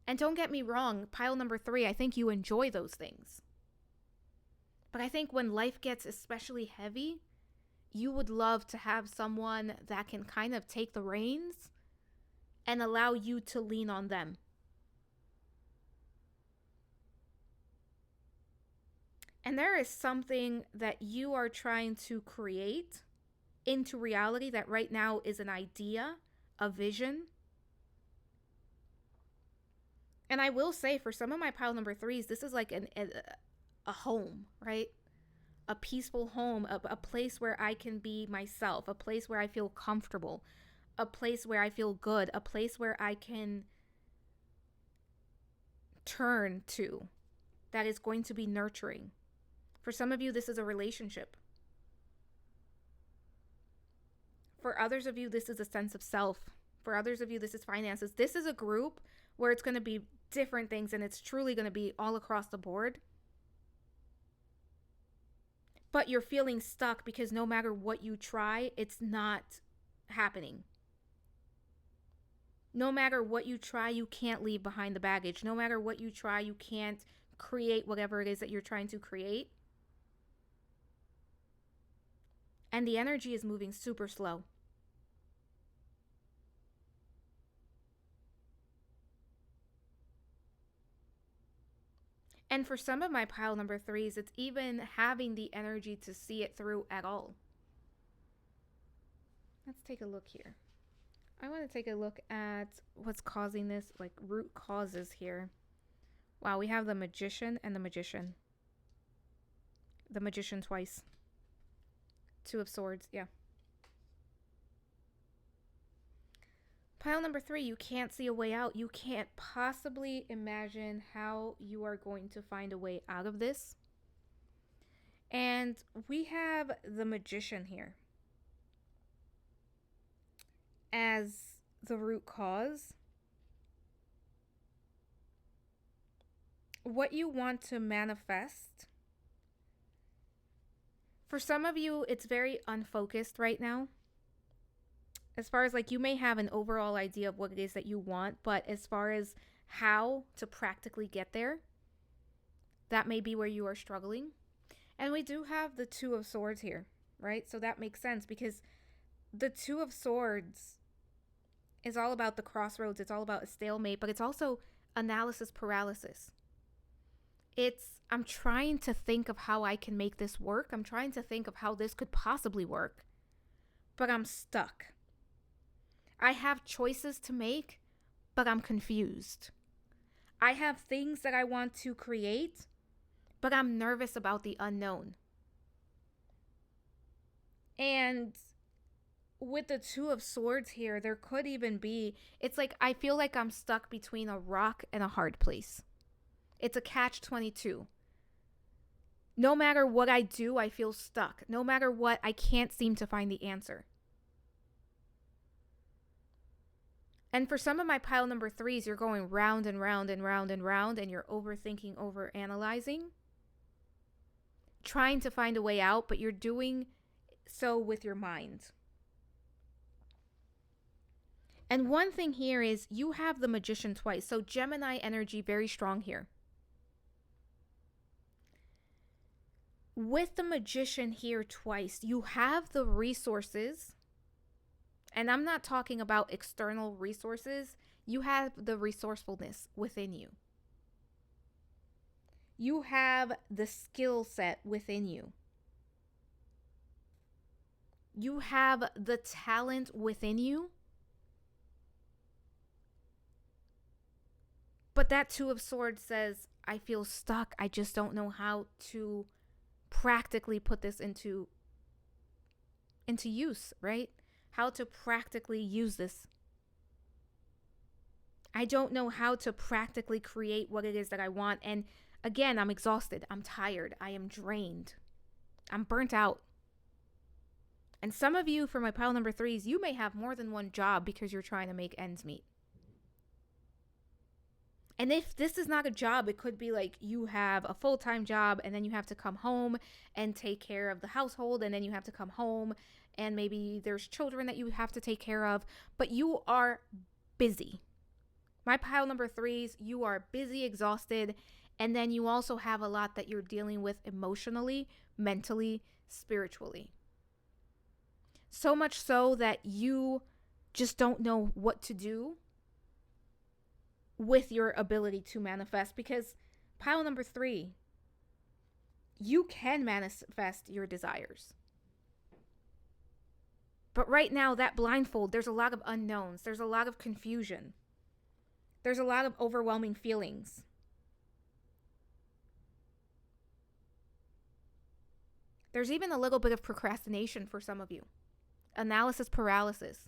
And don't get me wrong, pile number 3, I think you enjoy those things. But I think when life gets especially heavy, you would love to have someone that can kind of take the reins and allow you to lean on them. And there is something that you are trying to create into reality that right now is an idea, a vision. And I will say, for some of my pile number 3s, this is like a home, right? A peaceful home, a place where I can be myself, a place where I feel comfortable, a place where I feel good, a place where I can turn to that is going to be nurturing. For some of you, this is a relationship. For others of you, this is a sense of self. For others of you, this is finances. This is a group where it's going to be different things, and it's truly going to be all across the board. But you're feeling stuck because no matter what you try, it's not happening. No matter what you try, you can't leave behind the baggage. No matter what you try, you can't create whatever it is that you're trying to create. And the energy is moving super slow. And for some of my pile number 3s, it's even having the energy to see it through at all. Let's take a look here. I want to take a look at what's causing this, like root causes here. Wow, we have the Magician and the Magician. The Magician twice. 2 of Swords, yeah. Pile number 3, you can't see a way out. You can't possibly imagine how you are going to find a way out of this. And we have the Magician here as the root cause. What you want to manifest. For some of you, it's very unfocused right now. As far as like you may have an overall idea of what it is that you want, but as far as how to practically get there, that may be where you are struggling. And we do have the 2 of Swords here, right? So that makes sense because the 2 of Swords is all about the crossroads. It's all about a stalemate, but it's also analysis paralysis. I'm trying to think of how I can make this work. I'm trying to think of how this could possibly work, but I'm stuck. I have choices to make, but I'm confused. I have things that I want to create, but I'm nervous about the unknown. And with the 2 of Swords here, there could even be, it's like I feel like I'm stuck between a rock and a hard place. It's a catch-22. No matter what I do, I feel stuck. No matter what, I can't seem to find the answer. And for some of my pile number 3s, you're going round and round and round and round, and you're overthinking, overanalyzing, trying to find a way out, but you're doing so with your mind. And one thing here is you have the Magician twice. So Gemini energy very strong here. with the Magician here twice, you have the resources, and I'm not talking about external resources. You have the resourcefulness within you. You have the skill set within you. You have the talent within you. But that Two of Swords says, I feel stuck. I just don't know how to practically put this into use, right? How to practically use this. I don't know how to practically create what it is that I want. And again, I'm exhausted. I'm tired. I am drained. I'm burnt out. And some of you, for my pile number 3s, you may have more than one job because you're trying to make ends meet. And if this is not a job, it could be like you have a full-time job and then you have to come home and take care of the household, and then you have to come home and maybe there's children that you have to take care of, but you are busy. My pile number 3s, you are busy, exhausted, and then you also have a lot that you're dealing with emotionally, mentally, spiritually. So much so that you just don't know what to do with your ability to manifest, because pile number 3, you can manifest your desires. But right now, that blindfold, there's a lot of unknowns. There's a lot of confusion. There's a lot of overwhelming feelings. There's even a little bit of procrastination for some of you. Analysis paralysis.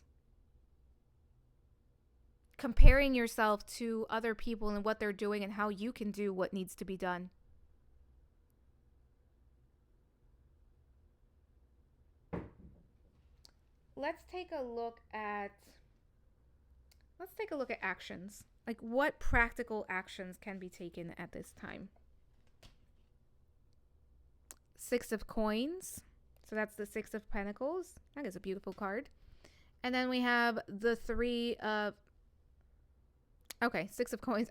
Comparing yourself to other people and what they're doing and how you can do what needs to be done. Let's take a look at actions. Like, what practical actions can be taken at this time? 6 of Coins. So that's the 6 of Pentacles. That is a beautiful card. And then we have the 3 of... Okay, 6 of Coins.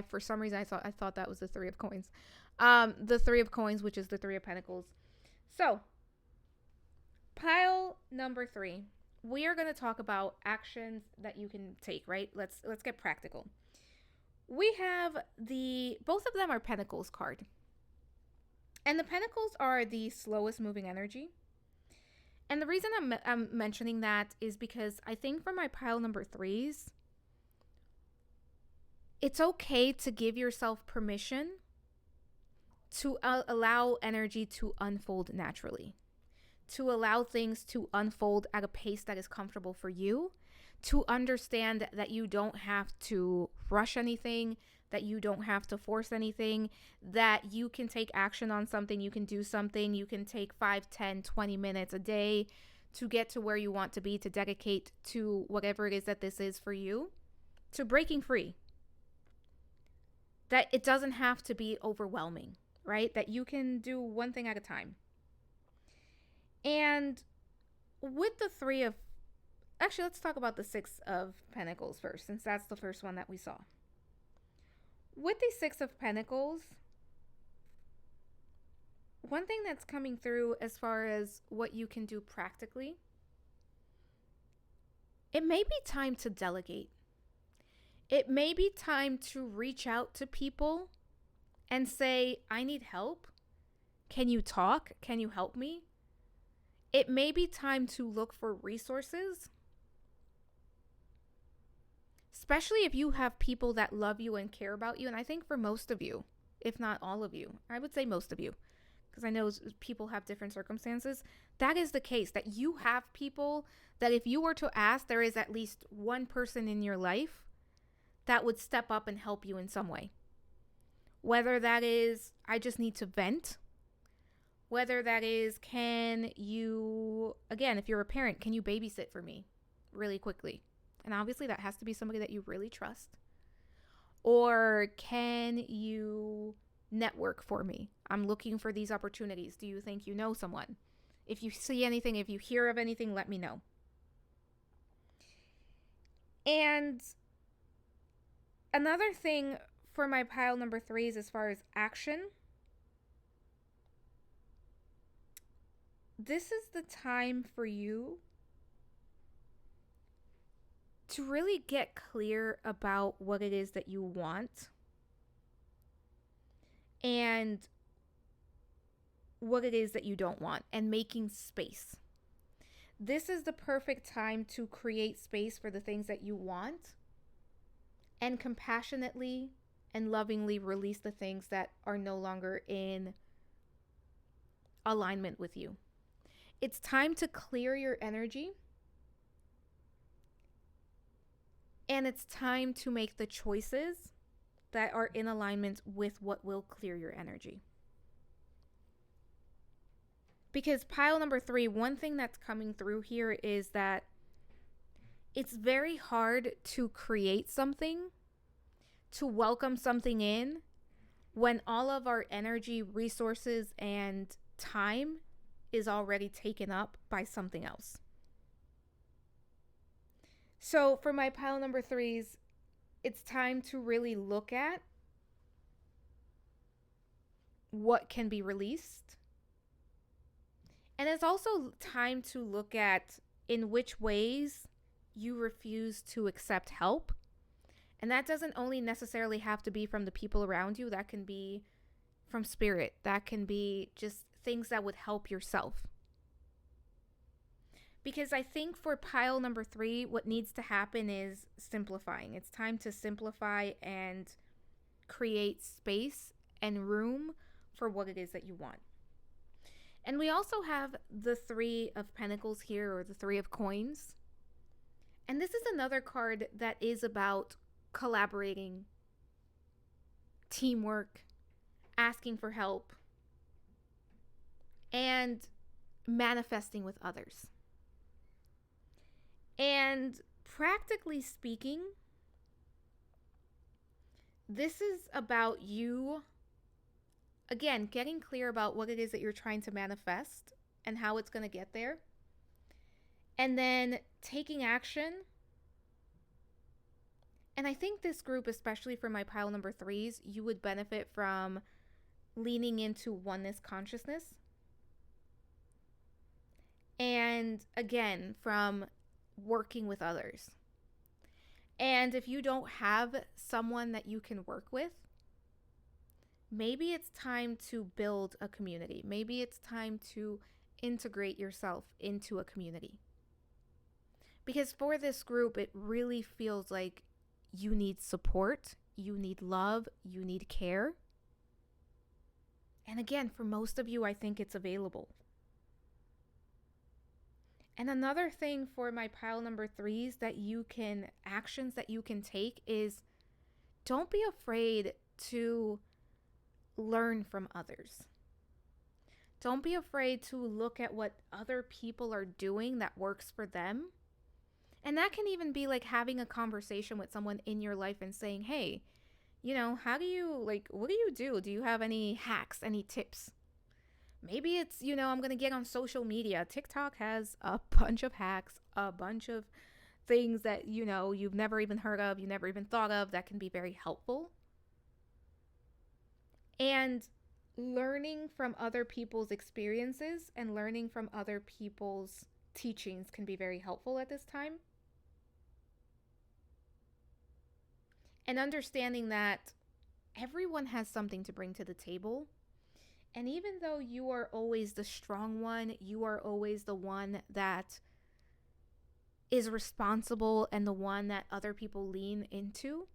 For some reason, I thought that was the 3 of Coins. The 3 of Coins, which is the 3 of Pentacles. So, pile number 3. We are going to talk about actions that you can take, right? Let's get practical. We have both of them are Pentacles card. And the Pentacles are the slowest moving energy. And the reason I'm mentioning that is because I think for my pile number 3s, it's okay to give yourself permission to allow energy to unfold naturally, to allow things to unfold at a pace that is comfortable for you, to understand that you don't have to rush anything, that you don't have to force anything, that you can take action on something, you can do something, you can take 5, 10, 20 minutes a day to get to where you want to be, to dedicate to whatever it is that this is for you, to breaking free. That it doesn't have to be overwhelming, right? That you can do one thing at a time. And with the 3 of... Actually, let's talk about the 6 of Pentacles first, since that's the first one that we saw. With the 6 of Pentacles, one thing that's coming through as far as what you can do practically, it may be time to delegate. It may be time to reach out to people and say, I need help. Can you talk? Can you help me? It may be time to look for resources, especially if you have people that love you and care about you. And I think for most of you, if not all of you, I would say most of you, because I know people have different circumstances. That is the case, that you have people that if you were to ask, there is at least one person in your life that would step up and help you in some way. Whether that is, I just need to vent. Whether that is, can you, again, if you're a parent, can you babysit for me really quickly? And obviously that has to be somebody that you really trust. Or can you network for me? I'm looking for these opportunities. Do you think you know someone? If you see anything, if you hear of anything, let me know. And another thing for my pile number 3s as far as action, this is the time for you to really get clear about what it is that you want and what it is that you don't want, and making space. This is the perfect time to create space for the things that you want and compassionately and lovingly release the things that are no longer in alignment with you. It's time to clear your energy, and it's time to make the choices that are in alignment with what will clear your energy. Because pile number 3, one thing that's coming through here is that it's very hard to create something, to welcome something in, when all of our energy, resources, and time is already taken up by something else. So for my pile number 3s, it's time to really look at what can be released. And it's also time to look at in which ways you refuse to accept help. And that doesn't only necessarily have to be from the people around you. That can be from spirit. That can be just things that would help yourself. Because I think for pile number 3, what needs to happen is simplifying. It's time to simplify and create space and room for what it is that you want. And we also have the 3 of Pentacles here, or the 3 of Coins. And this is another card that is about collaborating, teamwork, asking for help, and manifesting with others. And practically speaking, this is about you, again, getting clear about what it is that you're trying to manifest and how it's going to get there. And then taking action. And I think this group, especially for my pile number 3s, you would benefit from leaning into oneness consciousness. And again, from working with others. And if you don't have someone that you can work with, maybe it's time to build a community. Maybe it's time to integrate yourself into a community. Because for this group, it really feels like you need support, you need love, you need care. And again, for most of you, I think it's available. And another thing for my pile number 3s actions that you can take is, don't be afraid to learn from others. Don't be afraid to look at what other people are doing that works for them. And that can even be like having a conversation with someone in your life and saying, hey, what do you do? Do you have any hacks, any tips? Maybe it's, I'm going to get on social media. TikTok has a bunch of hacks, a bunch of things that, you've never even heard of, you never even thought of, that can be very helpful. And learning from other people's experiences and learning from other people's teachings can be very helpful at this time. And understanding that everyone has something to bring to the table. And even though you are always the strong one, you are always the one that is responsible and the one that other people lean into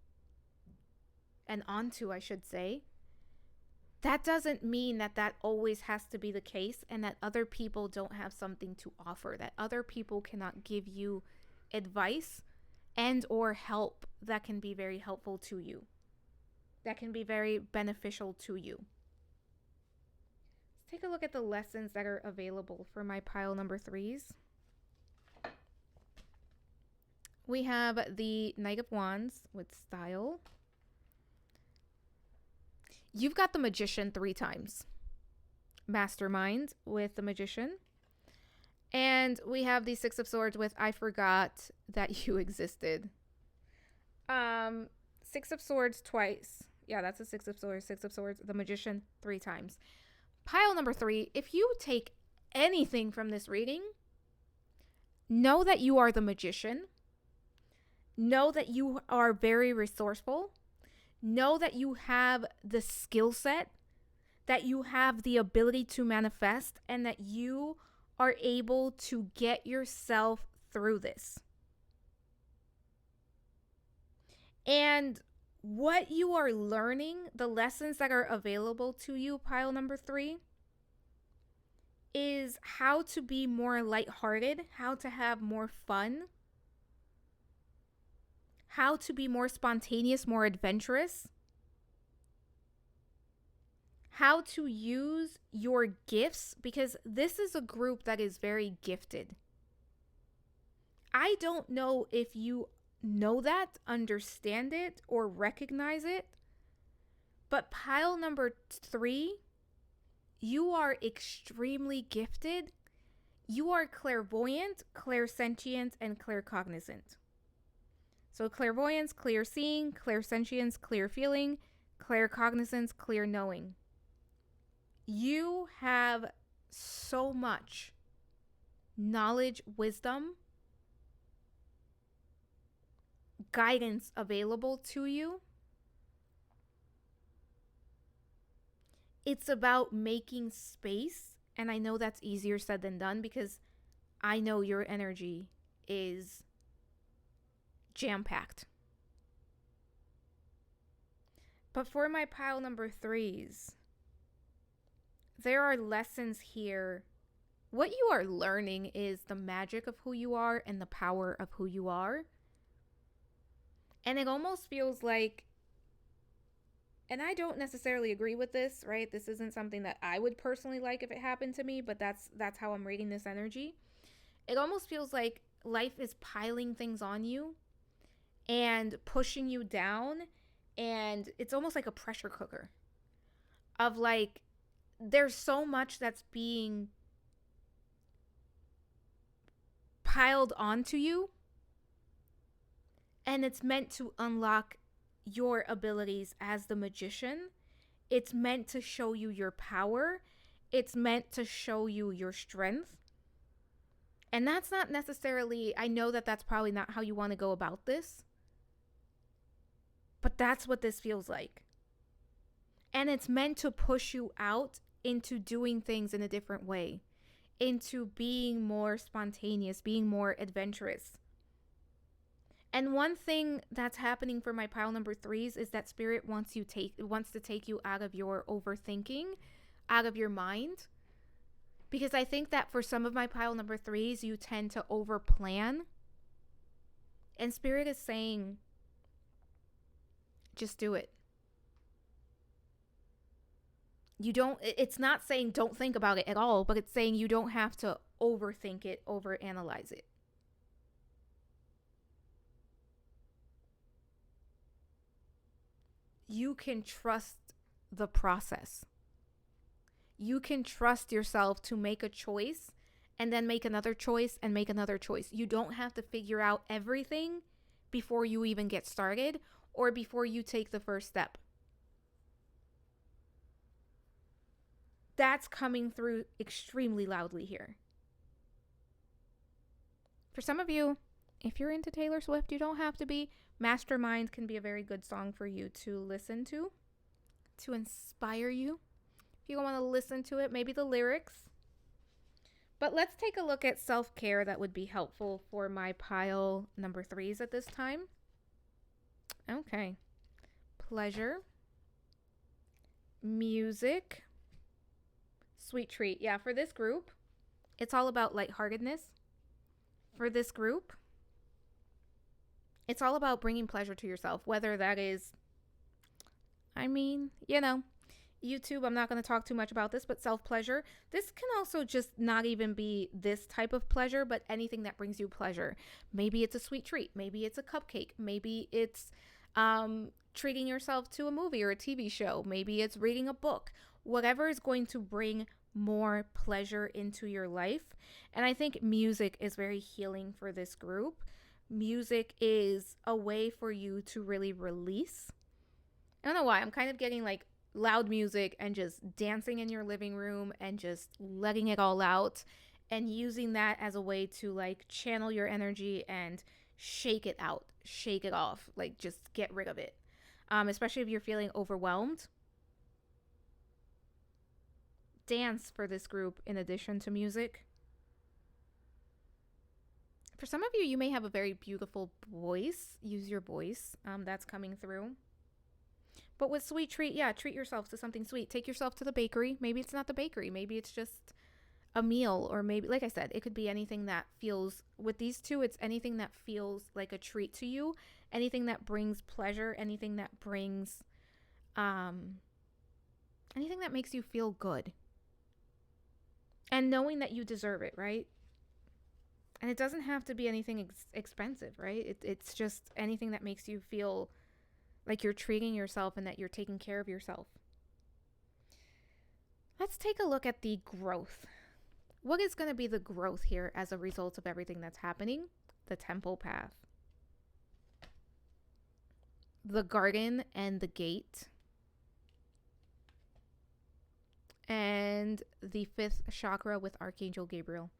and onto, I should say, that doesn't mean that always has to be the case and that other people don't have something to offer, that other people cannot give you advice and or help that can be very helpful to you, that can be very beneficial to you. Let's take a look at the lessons that are available for my pile number 3s. We have the Knight of Wands with style. You've got the Magician 3 times. Mastermind with the Magician. And we have the Six of Swords with I forgot that you existed. Six of Swords twice. Yeah, that's a Six of Swords. Six of Swords. The Magician 3 times. Pile number 3. If you take anything from this reading, know that you are the magician. Know that you are very resourceful. Know that you have the skill set, that you have the ability to manifest, and that you are able to get yourself through this. And what you are learning, the lessons that are available to you, pile number 3, is how to be more lighthearted, how to have more fun, how to be more spontaneous, more adventurous, how to use your gifts, because this is a group that is very gifted. I don't know if you know that, understand it, or recognize it, but pile number 3, you are extremely gifted. You are clairvoyant, clairsentient, and claircognizant. So clairvoyance, clear seeing, clairsentience, clear feeling, claircognizance, clear knowing. You have so much knowledge, wisdom, guidance available to you. It's about making space. And I know that's easier said than done because I know your energy is jam-packed. But for my pile number 3s, there are lessons here. What you are learning is the magic of who you are and the power of who you are. And it almost feels like, and I don't necessarily agree with this, right? This isn't something that I would personally like if it happened to me, but that's how I'm reading this energy. It almost feels like life is piling things on you and pushing you down, and it's almost like a pressure cooker of like, there's so much that's being piled onto you, and it's meant to unlock your abilities as the magician. It's meant to show you your power. It's meant to show you your strength. And that's not necessarily, I know that that's probably not how you want to go about this, but that's what this feels like. And it's meant to push you out into doing things in a different way, into being more spontaneous, being more adventurous. And one thing that's happening for my pile number 3s is that Spirit wants to take you out of your overthinking, out of your mind. Because I think that for some of my pile number 3s, you tend to overplan. And Spirit is saying, just do it. It's not saying don't think about it at all, but it's saying you don't have to overthink it, overanalyze it. You can trust the process. You can trust yourself to make a choice and then make another choice and make another choice. You don't have to figure out everything before you even get started or before you take the first step. That's coming through extremely loudly here. For some of you, if you're into Taylor Swift, you don't have to be. Mastermind can be a very good song for you to listen to inspire you. If you don't want to listen to it, maybe the lyrics. But let's take a look at self-care that would be helpful for my pile number 3s at this time. Okay. Pleasure. Music. Sweet treat. Yeah, for this group, it's all about lightheartedness. For this group, it's all about bringing pleasure to yourself, whether that is, YouTube, I'm not going to talk too much about this, but self-pleasure. This can also just not even be this type of pleasure, but anything that brings you pleasure. Maybe it's a sweet treat. Maybe it's a cupcake. Maybe it's treating yourself to a movie or a TV show. Maybe it's reading a book. Whatever is going to bring more pleasure into your life. And I think music is very healing for this group. Music is a way for you to really release. I don't know why. I'm kind of getting like loud music and just dancing in your living room and just letting it all out and using that as a way to like channel your energy and shake it out, shake it off, like just get rid of it. Especially if you're feeling overwhelmed. Dance for this group in addition to music. For some of you, you may have a very beautiful voice. Use your voice. That's coming through. But with sweet treat, yeah, treat yourself to something sweet. Take yourself to the bakery. Maybe it's not the bakery. Maybe it's just a meal, or maybe, like I said, it could be anything that feels, with these two, it's anything that feels like a treat to you, anything that brings pleasure, anything that brings, anything that makes you feel good. And knowing that you deserve it, right? And it doesn't have to be anything expensive, right? It's just anything that makes you feel like you're treating yourself and that you're taking care of yourself. Let's take a look at the growth. What is going to be the growth here as a result of everything that's happening? The temple path. The garden and the gate. And the 5th chakra with Archangel Gabriel.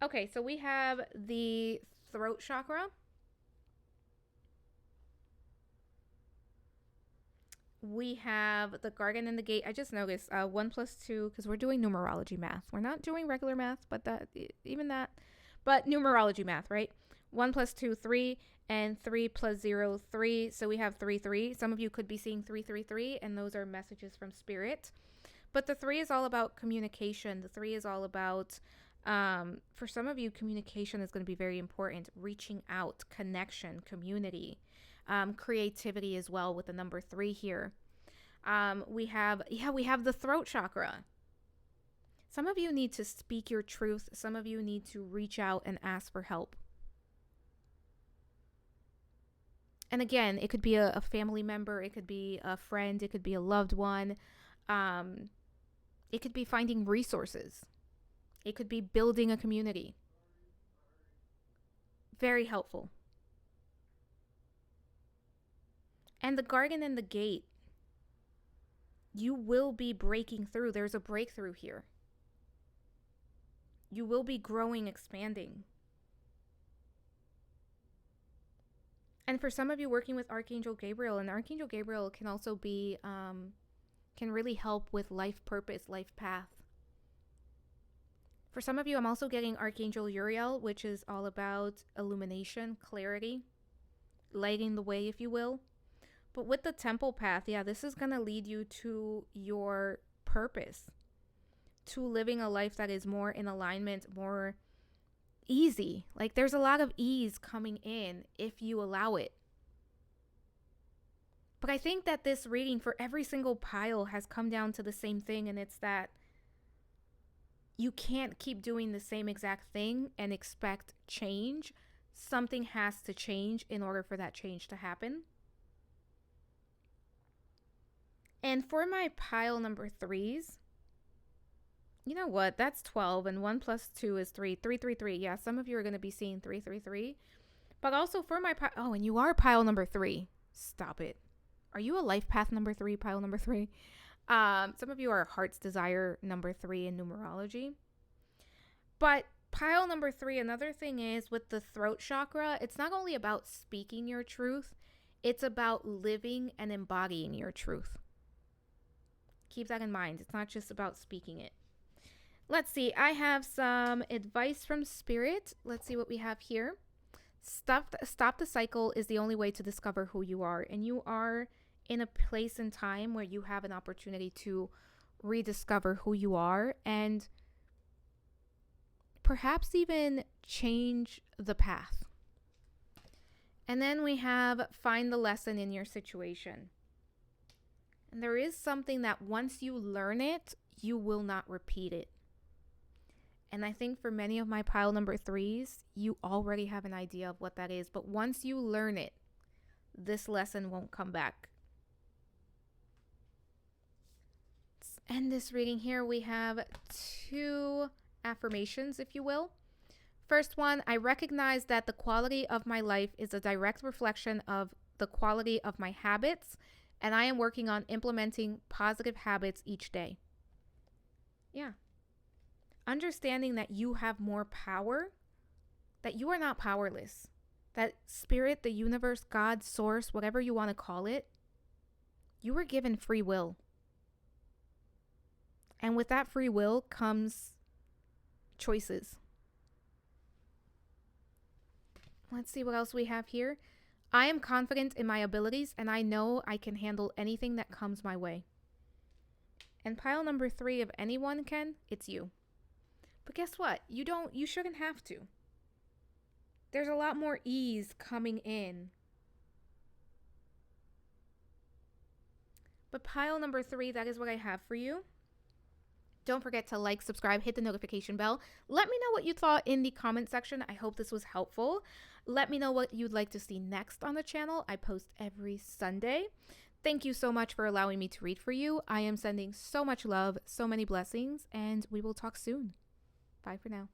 Okay, so we have the throat chakra. We have the garden and the gate. I just noticed 1 plus 2, because we're doing numerology math. We're not doing regular math, but but numerology math, right? 1 plus 2, 3, and 3 plus 0, 3. So we have 3, 3. Some of you could be seeing 3, 3, 3, and those are messages from spirit. But the 3 is all about communication. The 3 is all about, for some of you, communication is going to be very important. Reaching out, connection, community, creativity as well with the number 3 here. We have the throat chakra. Some of you need to speak your truth. Some of you need to reach out and ask for help. And again, it could be a family member. It could be a friend. It could be a loved one. It could be finding resources. It could be building a community. Very helpful. And the garden and the gate. You will be breaking through. There's a breakthrough here. You will be growing, expanding. And for some of you working with Archangel Gabriel, and Archangel Gabriel can also be, can really help with life purpose, life path. For some of you, I'm also getting Archangel Uriel, which is all about illumination, clarity, lighting the way, if you will. But with the temple path, yeah, this is going to lead you to your purpose, to living a life that is more in alignment, more easy. Like there's a lot of ease coming in if you allow it. But I think that this reading for every single pile has come down to the same thing, and it's that you can't keep doing the same exact thing and expect change. Something has to change in order for that change to happen. And for my pile number 3s, you know what? That's 12, and 1 plus 2 is 3. 3, 3, 3. Yeah, some of you are going to be seeing 3, 3, 3. But also for my pile, oh, and you are pile number 3. Stop it. Are you a life path number 3, pile number 3? Some of you are heart's desire number 3 in numerology. But pile number 3, another thing is with the throat chakra, it's not only about speaking your truth, it's about living and embodying your truth. Keep that in mind. It's not just about speaking it. Let's see. I have some advice from spirit. Let's see what we have here. Stop the cycle is the only way to discover who you are. And you are in a place and time where you have an opportunity to rediscover who you are and perhaps even change the path. And then we have find the lesson in your situation. And there is something that once you learn it, you will not repeat it. And I think for many of my pile number 3s, you already have an idea of what that is. But once you learn it, this lesson won't come back. Let's end this reading here. We have 2 affirmations, if you will. First one, I recognize that the quality of my life is a direct reflection of the quality of my habits, and I am working on implementing positive habits each day. Yeah. Understanding that you have more power, that you are not powerless, that spirit, the universe, God, source, whatever you want to call it, you were given free will. And with that free will comes choices. Let's see what else we have here. I am confident in my abilities, and I know I can handle anything that comes my way. And pile number 3, if anyone can, it's you. But guess what? You shouldn't have to. There's a lot more ease coming in. But pile number 3, that is what I have for you. Don't forget to like, subscribe, hit the notification bell. Let me know what you thought in the comment section. I hope this was helpful. Let me know what you'd like to see next on the channel. I post every Sunday. Thank you so much for allowing me to read for you. I am sending so much love, so many blessings, and we will talk soon. Bye for now.